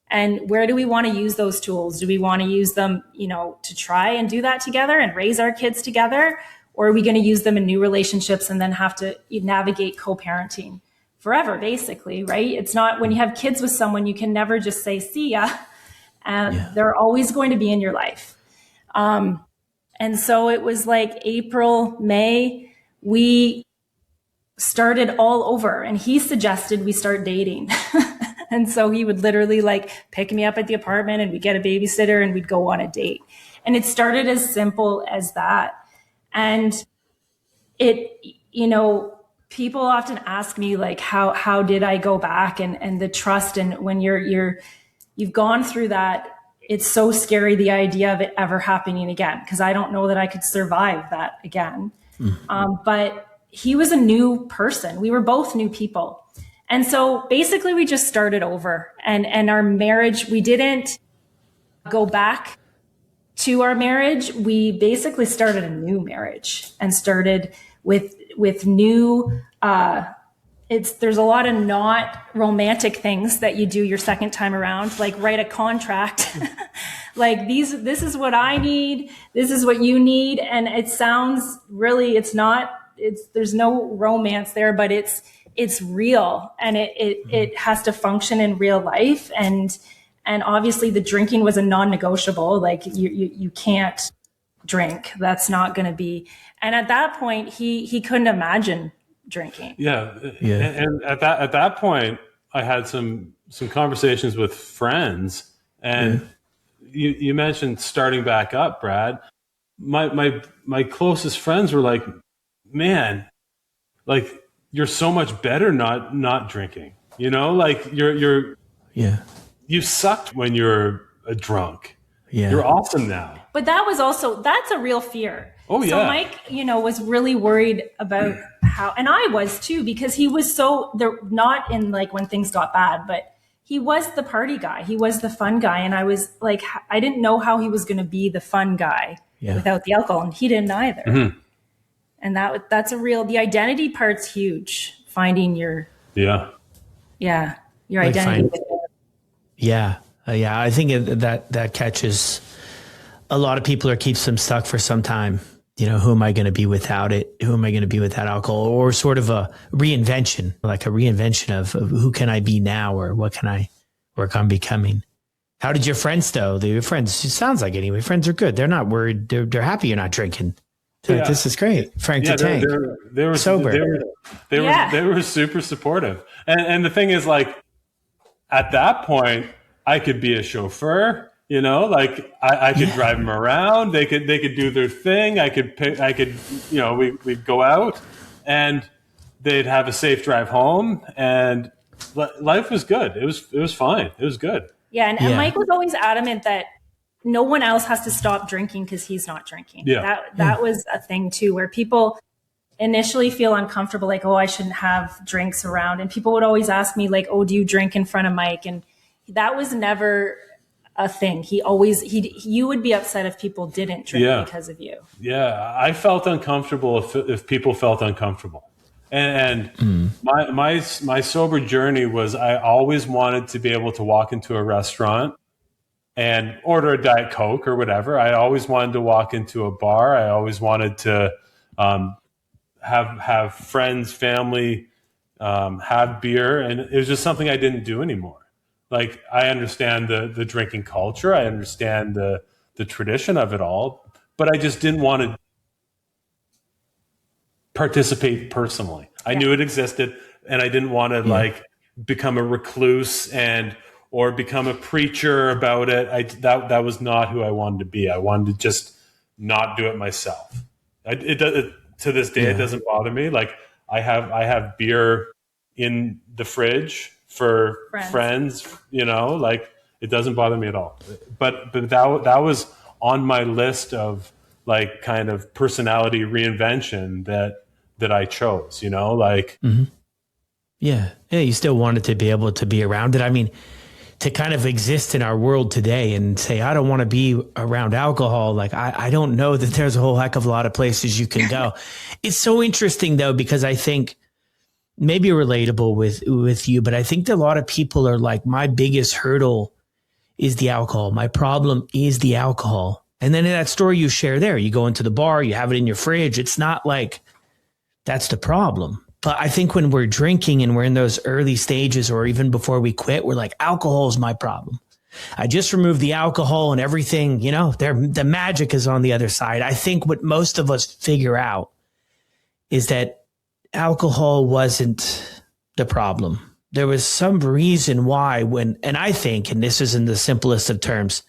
And where do we want to use those tools? Do we want to use them, to try and do that together and raise our kids together? Or are we going to use them in new relationships and then have to navigate co-parenting forever, basically, right? It's not, when you have kids with someone, you can never just say, see ya. They're always going to be in your life. And so it was like April, May, we started all over, and he suggested we start dating. And so he would literally like pick me up at the apartment, and we'd get a babysitter and we'd go on a date. And it started as simple as that. And it, people often ask me like, how did I go back, and the trust. And when you've gone through that, it's so scary, the idea of it ever happening again, because I don't know that I could survive that again. But he was a new person. We were both new people. And so basically we just started over, and our marriage, we didn't go back to our marriage. We basically started a new marriage and started with new, there's a lot of not romantic things that you do your second time around, like write a contract, like this is what I need, this is what you need. And it sounds really, there's no romance there, but it's real, and it has to function in real life. And obviously the drinking was a non-negotiable, like you can't drink. That's not going to be. And at that point, he couldn't imagine drinking. Yeah. And at that point, I had some conversations with friends, and you mentioned starting back up, Brad. My closest friends were like, man, like, you're so much better not drinking, like you sucked when you're a drunk. Yeah. You're awesome now. But that's a real fear. Oh, yeah. So Mike, was really worried about how, and I was too, because he was not in like when things got bad, but he was the party guy. He was the fun guy. And I was like, I didn't know how he was going to be the fun guy without the alcohol. And he didn't either. Mm-hmm. And that's the identity part's huge. Finding your identity. I think that catches a lot of people, or keeps them stuck for some time. Who am I going to be without it? Who am I going to be without alcohol? Or sort of a reinvention, like a reinvention of who can I be now, or what can I work on becoming? How did your friends though? Your friends, it sounds like anyway, friends are good. They're not worried. They're happy you're not drinking. Like, this is great. Frank the Tank. They were sober. They were super supportive. And the thing is, like, at that point, I could be a chauffeur, like I could drive them around. They could do their thing. We'd go out, and they'd have a safe drive home, and life was good. It was fine. It was good. Yeah. And Mike was always adamant that no one else has to stop drinking because he's not drinking. Yeah. That was a thing too, where people initially feel uncomfortable, like, oh, I shouldn't have drinks around. And people would always ask me like, oh, do you drink in front of Mike? And that was never a thing. You would be upset if people didn't drink because of you. Yeah. I felt uncomfortable if people felt uncomfortable. And my sober journey was, I always wanted to be able to walk into a restaurant and order a Diet Coke or whatever. I always wanted to walk into a bar. I always wanted to have friends, family, have beer. And it was just something I didn't do anymore. Like, I understand the drinking culture. I understand the tradition of it all, but I just didn't want to participate personally. I knew it existed, and I didn't want to like become a recluse or become a preacher about it. That was not who I wanted to be. I wanted to just not do it myself. To this day, it doesn't bother me. Like I have beer in the fridge for friends, like it doesn't bother me at all. But that was on my list of like kind of personality reinvention that I chose, like. Yeah. Yeah. You still wanted to be able to be around it. I mean, to kind of exist in our world today and say, I don't want to be around alcohol. Like, I don't know that there's a whole heck of a lot of places you can go. It's so interesting though, because I think maybe relatable with you, but I think that a lot of people are like, my biggest hurdle is the alcohol. My problem is the alcohol. And then in that story you share there, you go into the bar, you have it in your fridge. It's not like that's the problem. But I think when we're drinking and we're in those early stages or even before we quit, we're like, alcohol is my problem. I just removed the alcohol and everything, the magic is on the other side. I think what most of us figure out is that alcohol wasn't the problem. There was some reason why and I think, and this is in the simplest of terms,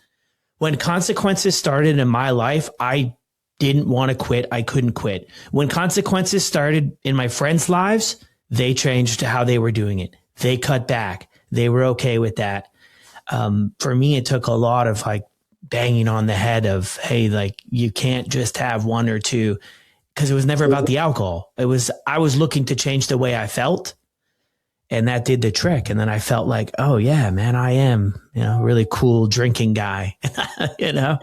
when consequences started in my life, I didn't want to quit. I couldn't quit. When consequences started in my friends' lives, they changed how they were doing it. They cut back. They were okay with that. For me, it took a lot of like banging on the head of, hey, like you can't just have one or two, because it was never about the alcohol. I was looking to change the way I felt, and that did the trick. And then I felt like, oh yeah, man, I am, a really cool drinking guy, Yeah.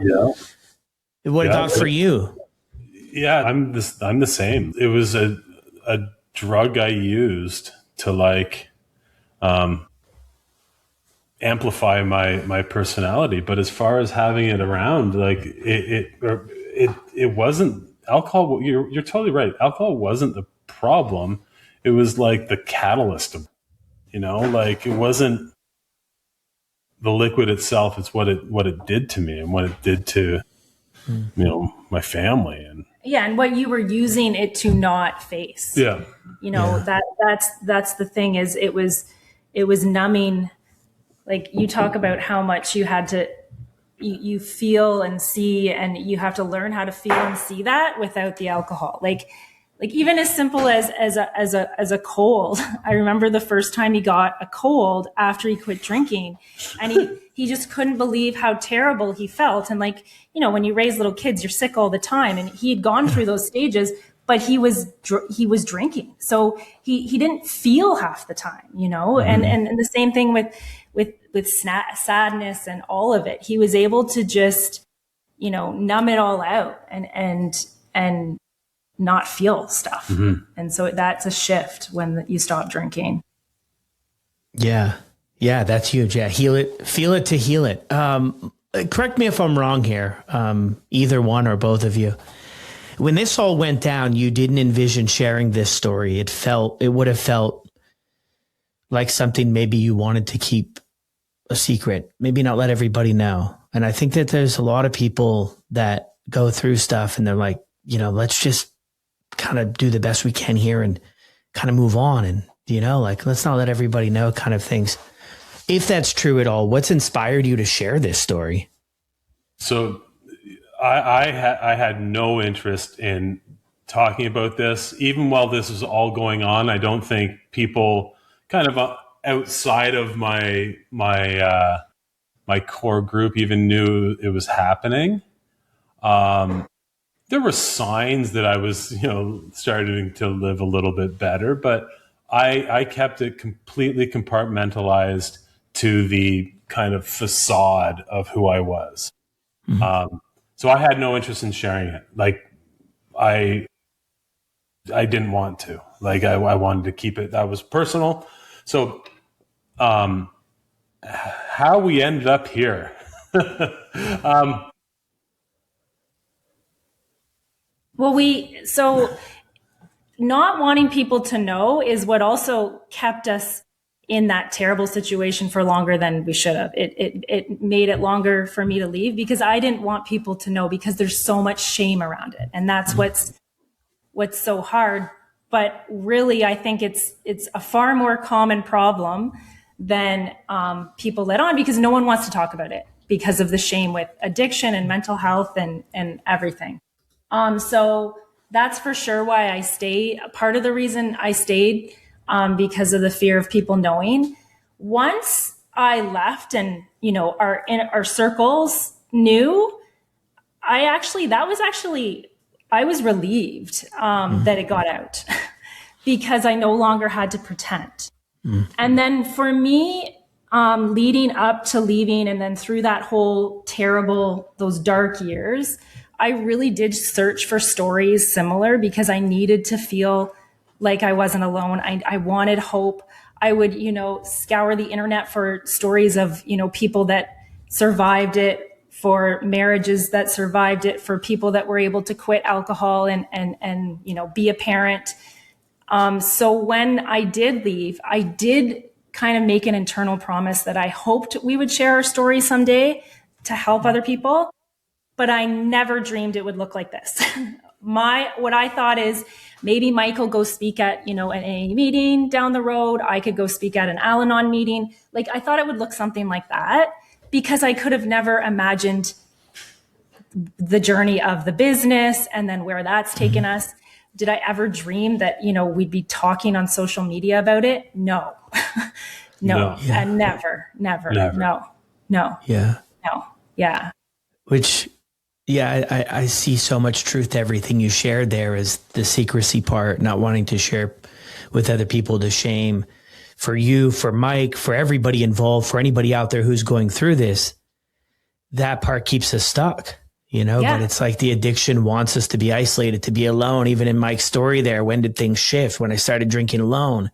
What about for you? Yeah, I'm the same. It was a drug I used to like amplify my personality. But as far as having it around, like it wasn't alcohol. You're totally right. Alcohol wasn't the problem. It was like the catalyst of, like it wasn't the liquid itself. It's what it did to me and what it did to my family and what you were using it to not face. That's the thing, is it was numbing. Like you talk about how much you had to you feel and see, and you have to learn how to feel and see that without the alcohol. Like even as simple as a cold. I remember the first time he got a cold after he quit drinking, and he just couldn't believe how terrible he felt. And like, when you raise little kids, you're sick all the time. And he had gone through those stages, but he was drinking. So he didn't feel half the time, and the same thing with sadness and all of it. He was able to just, numb it all out and not feel stuff. Mm-hmm. And so that's a shift when you stop drinking. Yeah. Yeah, that's huge. Yeah. Feel it to heal it. Correct me if I'm wrong here. Either one or both of you. When this all went down, you didn't envision sharing this story. It would have felt like something maybe you wanted to keep a secret, maybe not let everybody know. And I think that there's a lot of people that go through stuff and they're like, let's just kind of do the best we can here and kind of move on. And, like, let's not let everybody know kind of things. If that's true at all, what's inspired you to share this story? So I had no interest in talking about this. Even while this was all going on, I don't think people kind of outside of my core group even knew it was happening. There were signs that I was, starting to live a little bit better, but I kept it completely compartmentalized to the kind of facade of who I was. Mm-hmm. So I had no interest in sharing it. Like I didn't want to. Like I wanted to keep it. That was personal. So how we ended up here. So not wanting people to know is what also kept us in that terrible situation for longer than we should have. It made it longer for me to leave because I didn't want people to know, because there's so much shame around it. And that's what's so hard. But really, I think it's a far more common problem than people let on, because no one wants to talk about it. because of the shame with addiction and mental health and everything. So that's for sure why I stayed. Part of the reason I stayed, because of the fear of people knowing. Once I left and, our circles knew, I was relieved, that it got out because I no longer had to pretend. And then for me, leading up to leaving and then through that whole those dark years, I really did search for stories similar because I needed to feel like I wasn't alone. I wanted hope. I would, scour the internet for stories of, people that survived it, for marriages that survived it, for people that were able to quit alcohol and be a parent. So when I did leave, I did kind of make an internal promise that I hoped we would share our story someday to help other people. But I never dreamed it would look like this. What I thought is maybe Mike will go speak at, an AA meeting down the road. I could go speak at an Al-Anon meeting. Like, I thought it would look something like that because I could have never imagined the journey of the business and then where that's taken us. Did I ever dream that, we'd be talking on social media about it? No, no. Yeah. And never. No. Yeah. No. Yeah. Which, yeah, I see so much truth to everything you shared there, is the secrecy part, not wanting to share with other people, the shame for you, for Mike, for everybody involved, for anybody out there who's going through this. That part keeps us stuck, but it's like the addiction wants us to be isolated, to be alone. Even in Mike's story there, when did things shift? When I started drinking alone,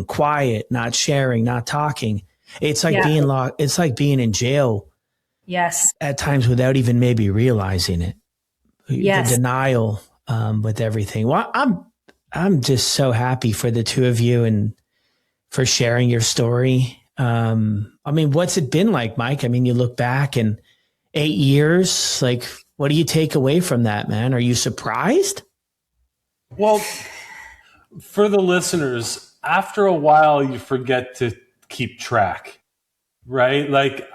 quiet, not sharing, not talking. It's like being locked. It's like being in jail. Yes. At times without even maybe realizing it. Yes. The denial with everything. Well, I'm just so happy for the two of you and for sharing your story. What's it been like, Mike? You look back and 8 years, like, what do you take away from that, man? Are you surprised? Well, for the listeners, after a while, you forget to keep track, right? Like,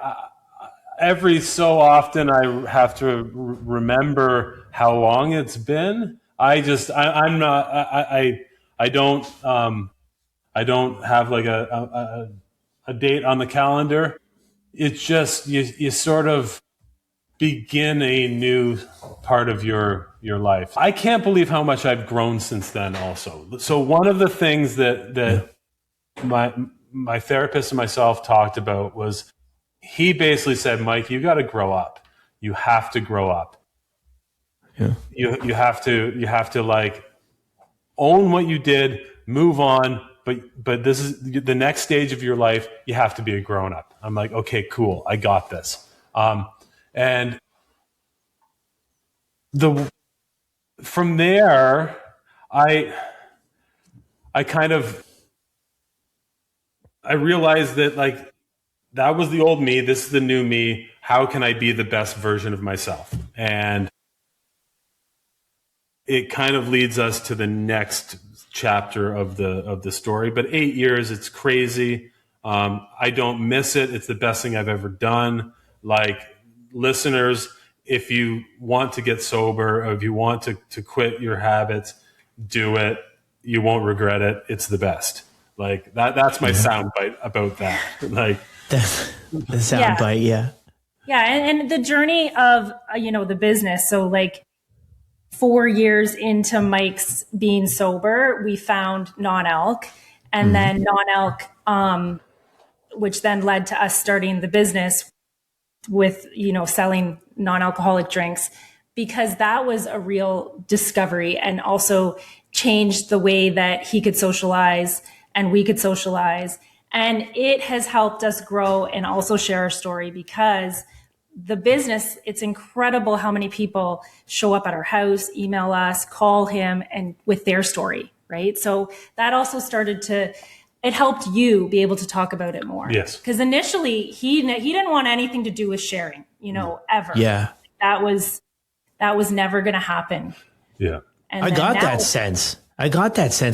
every so often I have to remember how long it's been. I don't have like a date on the calendar. It's just, you sort of begin a new part of your life. I can't believe how much I've grown since then also. So one of the things that my therapist and myself talked about was, he basically said, Mike, you got to grow up. You have to grow up. Yeah. You have to like own what you did, move on. But this is the next stage of your life. You have to be a grown up. I'm like, okay, cool. I got this. And from there, I realized that, like, that was the old me. This is the new me. How can I be the best version of myself? And it kind of leads us to the next chapter of the story. But 8 years, it's crazy. I don't miss it. It's the best thing I've ever done. Like, listeners, if you want to get sober, or if you want to quit your habits, do it. You won't regret it. It's the best. Like, that's my soundbite about that. Like, the soundbite, yeah. Yeah, and the journey of, the business. So, like, 4 years into Mike's being sober, we found non-alc, and then non-alc, which then led to us starting the business with, selling non-alcoholic drinks, because that was a real discovery and also changed the way that he could socialize and we could socialize. And it has helped us grow and also share our story, because the business, it's incredible how many people show up at our house, email us, call him, and with their story, right? So that also it helped you be able to talk about it more. Yes. Because initially he didn't want anything to do with sharing, ever. Yeah. That was never going to happen. Yeah. And I got that sense.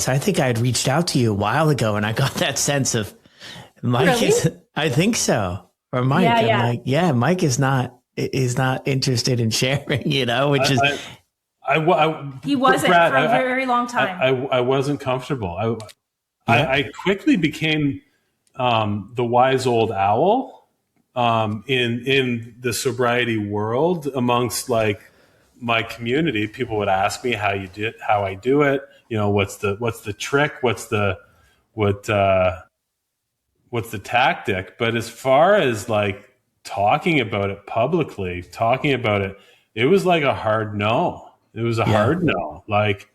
I think I had reached out to you a while ago, and I got that sense of Mike. Really? I think so. or Mike. Yeah, I'm yeah. like, yeah, Mike is not interested in sharing, which is He wasn't Brad, for a very long time. I wasn't comfortable. yeah, I quickly became the wise old owl in the sobriety world amongst like my community. People would ask me how I do it. What's the trick? What's the tactic? But as far as like talking about it publicly, it was like a hard no. It was a hard no. Like,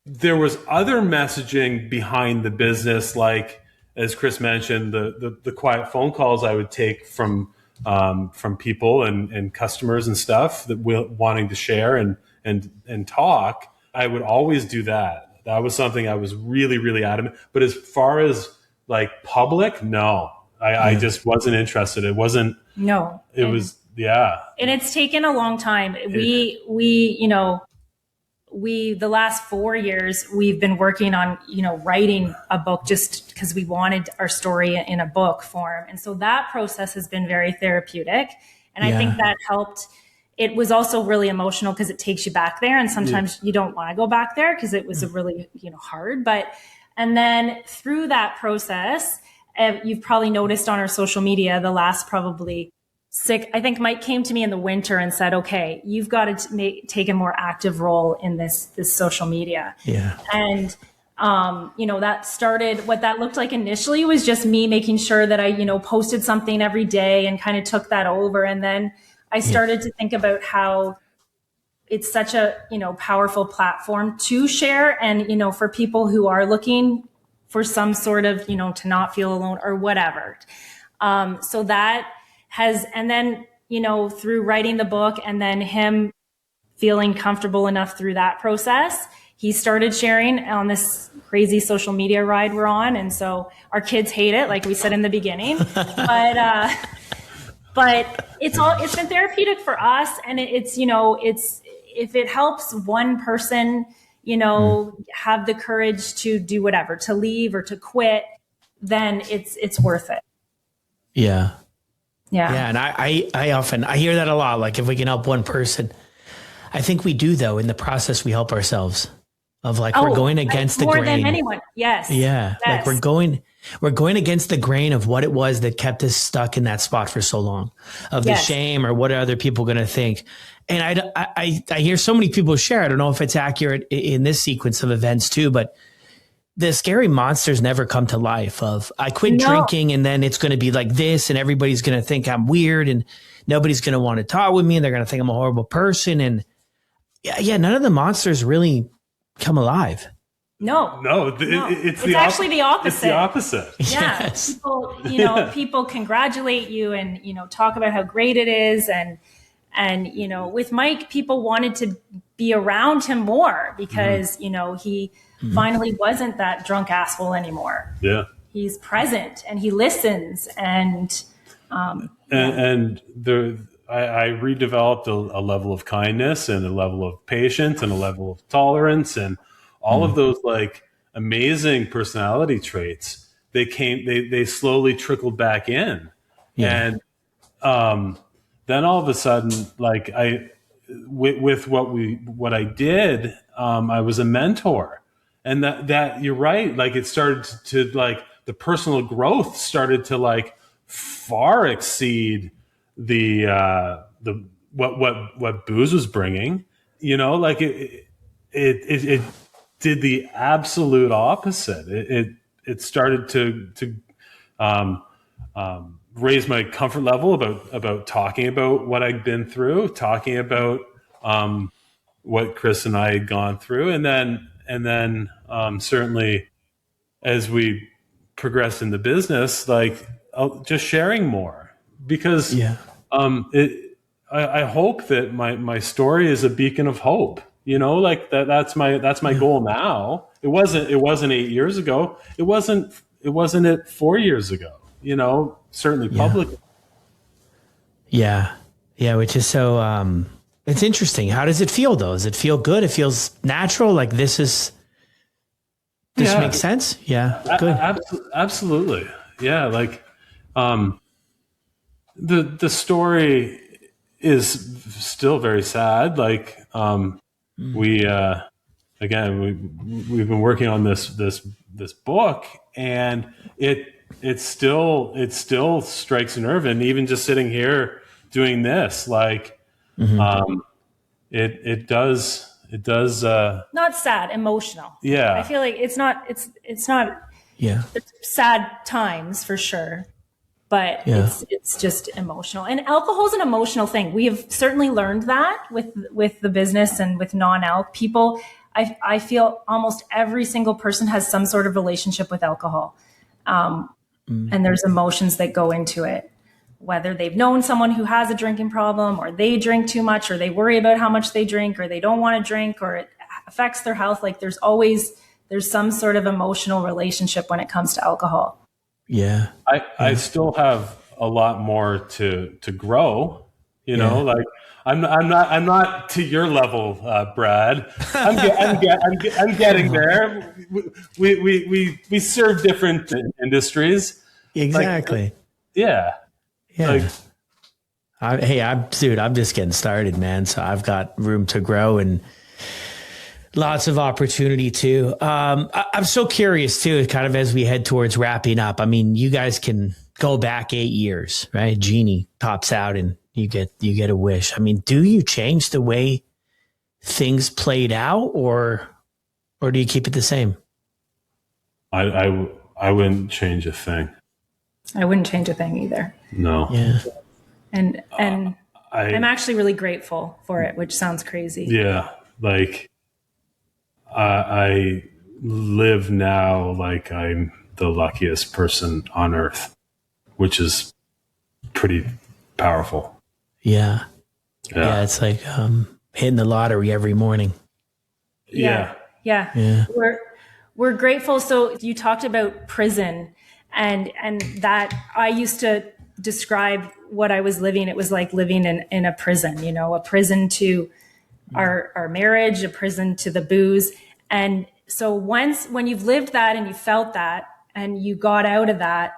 there was other messaging behind the business, like as Chris mentioned, the quiet phone calls I would take from people and customers and stuff that wanting to share and talk. I would always do that. That was something I was really, really adamant. But as far as like public, no, I just wasn't interested. It wasn't. No, It was. Yeah. And it's taken a long time. We the last 4 years we've been working on writing a book just because we wanted our story in a book form, and so that process has been very therapeutic, and I think that helped. It was also really emotional because it takes you back there, and sometimes you don't want to go back there because it was a really hard. And then through that process, you've probably noticed on our social media the last probably I think Mike came to me in the winter and said, okay, you've got to take a more active role in this social media. Yeah. And, that started, what that looked like initially was just me making sure that I, posted something every day and kind of took that over. And then I started to think about how it's such a, powerful platform to share. And, for people who are looking for some sort of, to not feel alone or whatever. So that and then, through writing the book and then him feeling comfortable enough through that process, he started sharing on this crazy social media ride we're on. And so our kids hate it, like we said in the beginning, but it's been therapeutic for us. And it's if it helps one person, have the courage to do whatever, to leave or to quit, then it's worth it. Yeah. Yeah. Yeah. And I hear that a lot. Like if we can help one person, I think we do though. In the process, we help ourselves of like, we're going against the grain. More than anyone. Yes. Yeah. Yes. Like we're going against the grain of what it was that kept us stuck in that spot for so long, of the shame or what are other people going to think. And I hear so many people share. I don't know if it's accurate in this sequence of events too, but the scary monsters never come to life of I quit drinking and then it's going to be like this and everybody's going to think I'm weird and nobody's going to want to talk with me and they're going to think I'm a horrible person. And none of the monsters really come alive. No, it's actually the opposite. It's the opposite. Yeah. Yes. People, people congratulate you and, talk about how great it is. And, with Mike, people wanted to be around him more because, he finally wasn't that drunk asshole anymore. Yeah. He's present and he listens and I redeveloped a level of kindness and a level of patience and a level of tolerance and all of those like amazing personality traits. They slowly trickled back in. Yeah. And then all of a sudden, like with what I did, I was a mentor. And that you're right. Like it started to like the personal growth started to like far exceed the what booze was bringing. Like it did the absolute opposite. It started to raise my comfort level about talking about what I'd been through, talking about what Chris and I had gone through, and then certainly as we progressed in the business, like just sharing more because I hope that my story is a beacon of hope. Like that's my goal now. It wasn't 8 years ago. It wasn't 4 years ago. Certainly publicly. Yeah. Yeah. Which is so, it's interesting. How does it feel though? Does it feel good? It feels natural. Like this makes sense. Yeah. Good. Absolutely. Yeah. Like, The story is still very sad. Like, we we've been working on this book, and it still strikes a nerve. And even just sitting here doing this, like, it does. Not sad, emotional. Yeah. I feel like it's not Yeah. sad times for sure, but Yeah. it's just emotional. And alcohol is an emotional thing. We have certainly learned that with the business and with non-alc people. I feel almost every single person has some sort of relationship with alcohol. And there's emotions that go into it, whether they've known someone who has a drinking problem, or they drink too much, or they worry about how much they drink, or they don't want to drink, or it affects their health. Like there's some sort of emotional relationship when it comes to alcohol. Yeah. I still have a lot more to grow, you know, like I'm not to your level, Brad. I'm getting there. We serve different industries. Exactly. Like, yeah. Yeah. I'm just getting started, man. So I've got room to grow and lots of opportunity too. I'm so curious too, kind of as we head towards wrapping up. I mean, you guys can go back 8 years, right? Genie pops out and you get a wish. I mean, do you change the way things played out, or do you keep it the same? I wouldn't change a thing. I wouldn't change a thing either. No. Yeah. And I'm actually really grateful for it, which sounds crazy. Yeah. Like, I live now like I'm the luckiest person on earth, which is pretty powerful. Yeah. Yeah. It's like hitting the lottery every morning. Yeah. We're grateful. So you talked about prison, and that I used to describe what I was living. It was like living in a prison, you know, a prison to our marriage, a prison to the booze. And so when you've lived that and you felt that and you got out of that,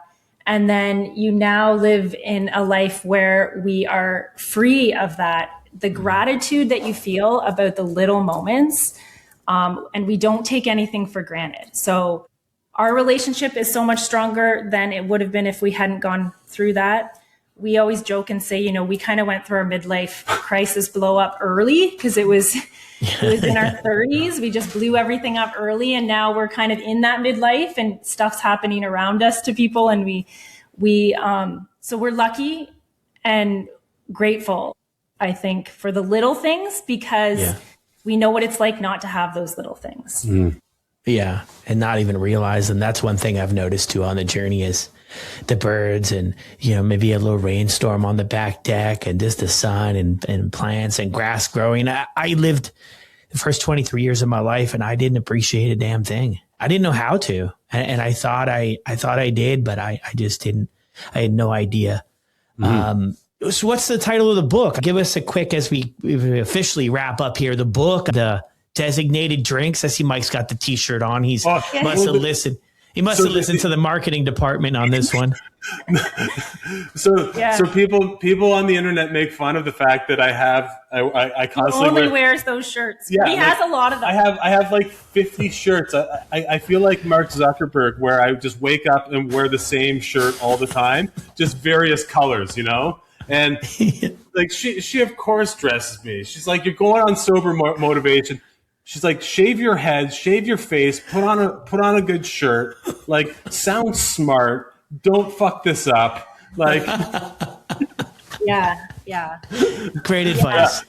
and then you now live in a life where we are free of that, the gratitude that you feel about the little moments, and we don't take anything for granted. So our relationship is so much stronger than it would have been if we hadn't gone through that. We always joke and say, you know, we kind of went through our midlife crisis blow up early because it was in our 30s. We just blew everything up early, and now we're kind of in that midlife and stuff's happening around us to people, and so we're lucky and grateful, I think, for the little things, because we know what it's like not to have those little things. Yeah. And not even realize them. That's one thing I've noticed too on the journey is the birds, and, you know, maybe a little rainstorm on the back deck, and just the sun and plants and grass growing. I lived the first 23 years of my life and I didn't appreciate a damn thing. I didn't know how to. And I thought I did, but I just didn't. I had no idea. So what's the title of the book? Give us a quick, as we officially wrap up here, the book, the Designated Drinks. I see Mike's got the t-shirt on. He must have listened. He must have listened to the marketing department on this one. So people on the internet make fun of the fact that I constantly only wears those shirts. Yeah, he has a lot of them. I have like 50 shirts. I feel like Mark Zuckerberg, where I just wake up and wear the same shirt all the time, just various colors, you know. And like she of course dresses me. She's like, you're going on sober motivation. She's like, shave your head, shave your face, put on a good shirt, like, sound smart, don't fuck this up. Like, yeah. Great advice.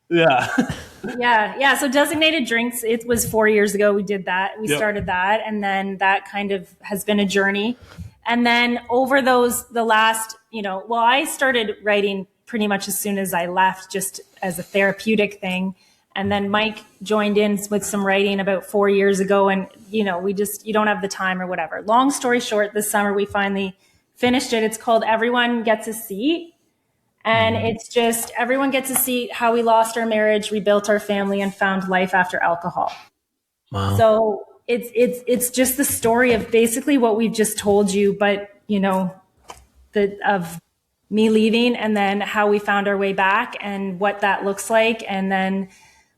Yeah. So Designated Drinks, it was 4 years ago we did that. We started that, and then that kind of has been a journey. And then over the last, I started writing pretty much as soon as I left, just as a therapeutic thing. And then Mike joined in with some writing about 4 years ago, and, you don't have the time or whatever. Long story short, this summer we finally finished it. It's called Everyone Gets a Seat. And it's just, everyone gets a seat, how we lost our marriage, rebuilt our family, and found life after alcohol. Wow. So it's just the story of basically what we've just told you, but, of me leaving, and then how we found our way back and what that looks like, and then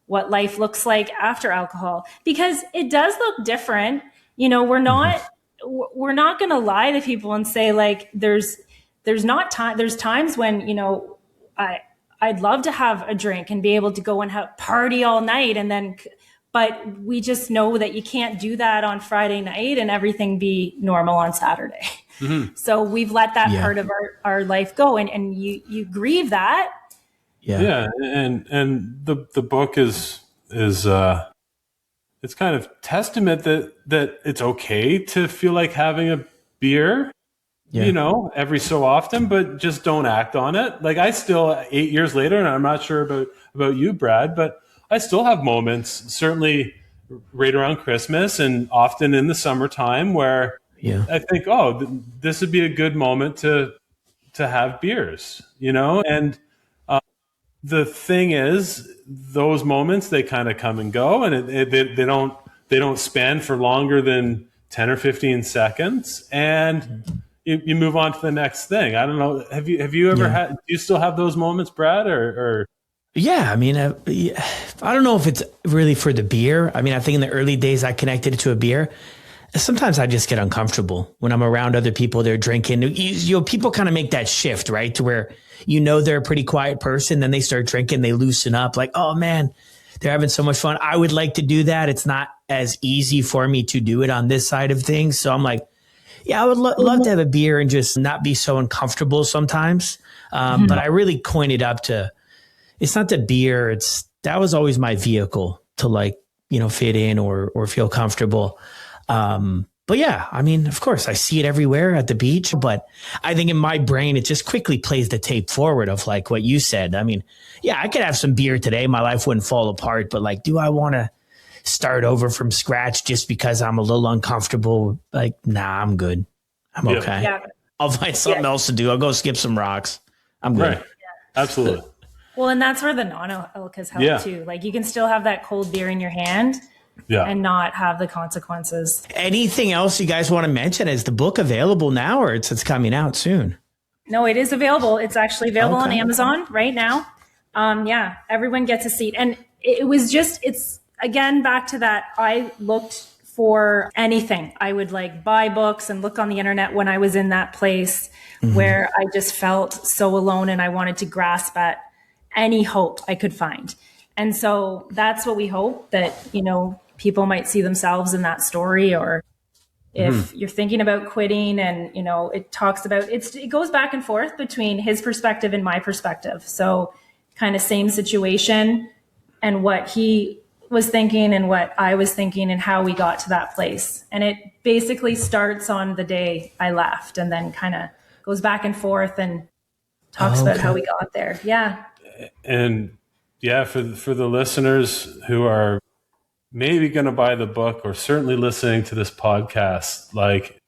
what life looks like after alcohol, because it does look different. You know, we're not going to lie to people and say like, there's times when, you know, I'd love to have a drink and be able to go and have party all night, but we just know that you can't do that on Friday night and everything be normal on Saturday. So we've let that part of our life go, and you grieve that. Yeah. And the book is it's kind of testament that it's okay to feel like having a beer, you know, every so often, but just don't act on it. Like, I still, 8 years later, and I'm not sure about you, Brad, but I still have moments, certainly right around Christmas and often in the summertime, where I think, this would be a good moment to have beers, you know? And the thing is, those moments, they kind of come and go, and they don't span for longer than 10 or 15 seconds. And you move on to the next thing. I don't know. Have you ever had, do you still have those moments, Brad, or? Yeah, I mean, I don't know if it's really for the beer. I mean, I think in the early days I connected it to a beer. Sometimes I just get uncomfortable when I'm around other people. They're drinking. You know, people kind of make that shift, right? To where, you know, they're a pretty quiet person. Then they start drinking. They loosen up. Like, oh man, they're having so much fun. I would like to do that. It's not as easy for me to do it on this side of things. So I'm like, yeah, I would love to have a beer and just not be so uncomfortable sometimes. But I really coined it up to, it's not the beer. That was always my vehicle to, like, you know, fit in or feel comfortable. But yeah, I mean, of course I see it everywhere at the beach, but I think in my brain, it just quickly plays the tape forward of like what you said. I mean, yeah, I could have some beer today. My life wouldn't fall apart, but like, do I want to start over from scratch just because I'm a little uncomfortable? Like, nah, I'm good. I'm okay. Yeah. I'll find something else to do. I'll go skip some rocks. I'm good. Right. Absolutely. Well, and that's where the non-alcoholic has helped too. Like, you can still have that cold beer in your hand and not have the consequences. Anything else you guys want to mention? Is the book available now, or it's coming out soon? No, it is available. It's actually available on Amazon right now. Everyone gets a seat. And it's again, back to that. I looked for anything. I would like buy books and look on the internet when I was in that place where I just felt so alone, and I wanted to grasp at any hope I could find. And so that's what we hope, that, you know, people might see themselves in that story. Or if you're thinking about quitting, and, you know, it talks about, it goes back and forth between his perspective and my perspective. So kind of same situation, and what he was thinking and what I was thinking, and how we got to that place. And it basically starts on the day I left, and then kind of goes back and forth and talks about how we got there. Yeah. And for the listeners who are maybe going to buy the book, or certainly listening to this podcast, like,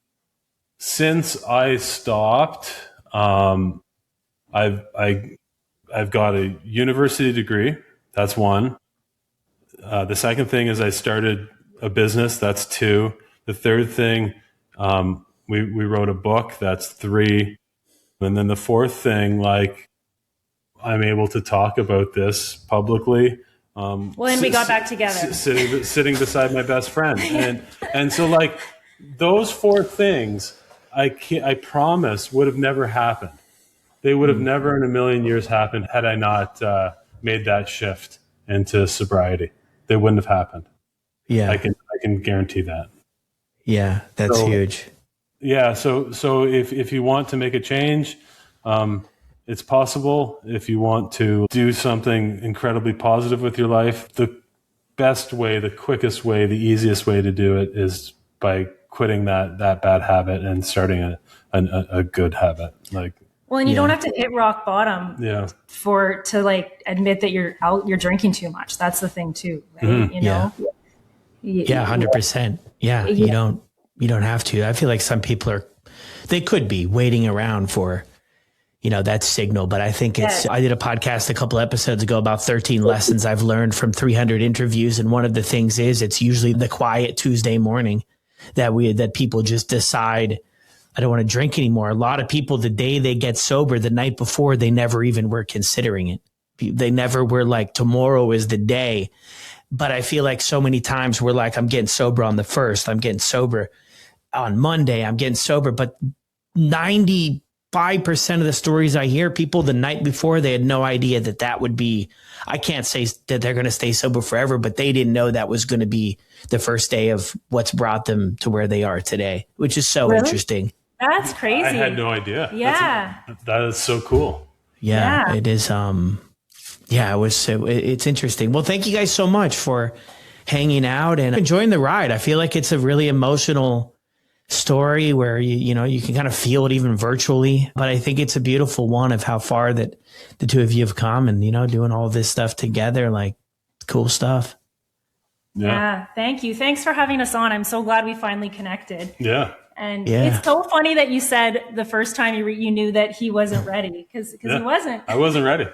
since I stopped, I've got a university degree. That's one. The second thing is I started a business. That's 2. The third thing, we wrote a book. That's 3. And then the fourth thing, like, I'm able to talk about this publicly. And we got back together, sitting beside my best friend, and so, like, those 4 things, I promise, would have never happened. They would have never in a million years happened had I not made that shift into sobriety. They wouldn't have happened. Yeah, I can guarantee that. Yeah, that's huge. Yeah, so if you want to make a change, it's possible. If you want to do something incredibly positive with your life, the best way, the quickest way, the easiest way to do it is by quitting that bad habit and starting a good habit. Like, well, and you don't have to hit rock bottom to like admit that you're drinking too much. That's the thing too, right? You know? Yeah, 100%. Yeah, you don't have to. I feel like some people they could be waiting around for, you know, that signal. But I think I did a podcast a couple episodes ago about 13 lessons I've learned from 300 interviews. And one of the things is, it's usually the quiet Tuesday morning that people just decide, I don't want to drink anymore. A lot of people, the day they get sober, the night before, they never even were considering it. They never were like, tomorrow is the day. But I feel like so many times we're like, I'm getting sober on the 1st. I'm getting sober on Monday. I'm getting sober. But 95% of the stories I hear, people the night before, they had no idea that would be, I can't say that they're going to stay sober forever, but they didn't know that was going to be the first day of what's brought them to where they are today, which is so interesting. That's crazy. I had no idea. Yeah. That is so cool. Yeah, it is. It's interesting. Well, thank you guys so much for hanging out and enjoying the ride. I feel like it's a really emotional story where you can kind of feel it even virtually, but I think it's a beautiful one of how far that the two of you have come and, doing all this stuff together, like cool stuff. Yeah. Thank you. Thanks for having us on. I'm so glad we finally connected. Yeah. And it's so funny that you said the first time you knew that he wasn't ready because he wasn't. I wasn't ready.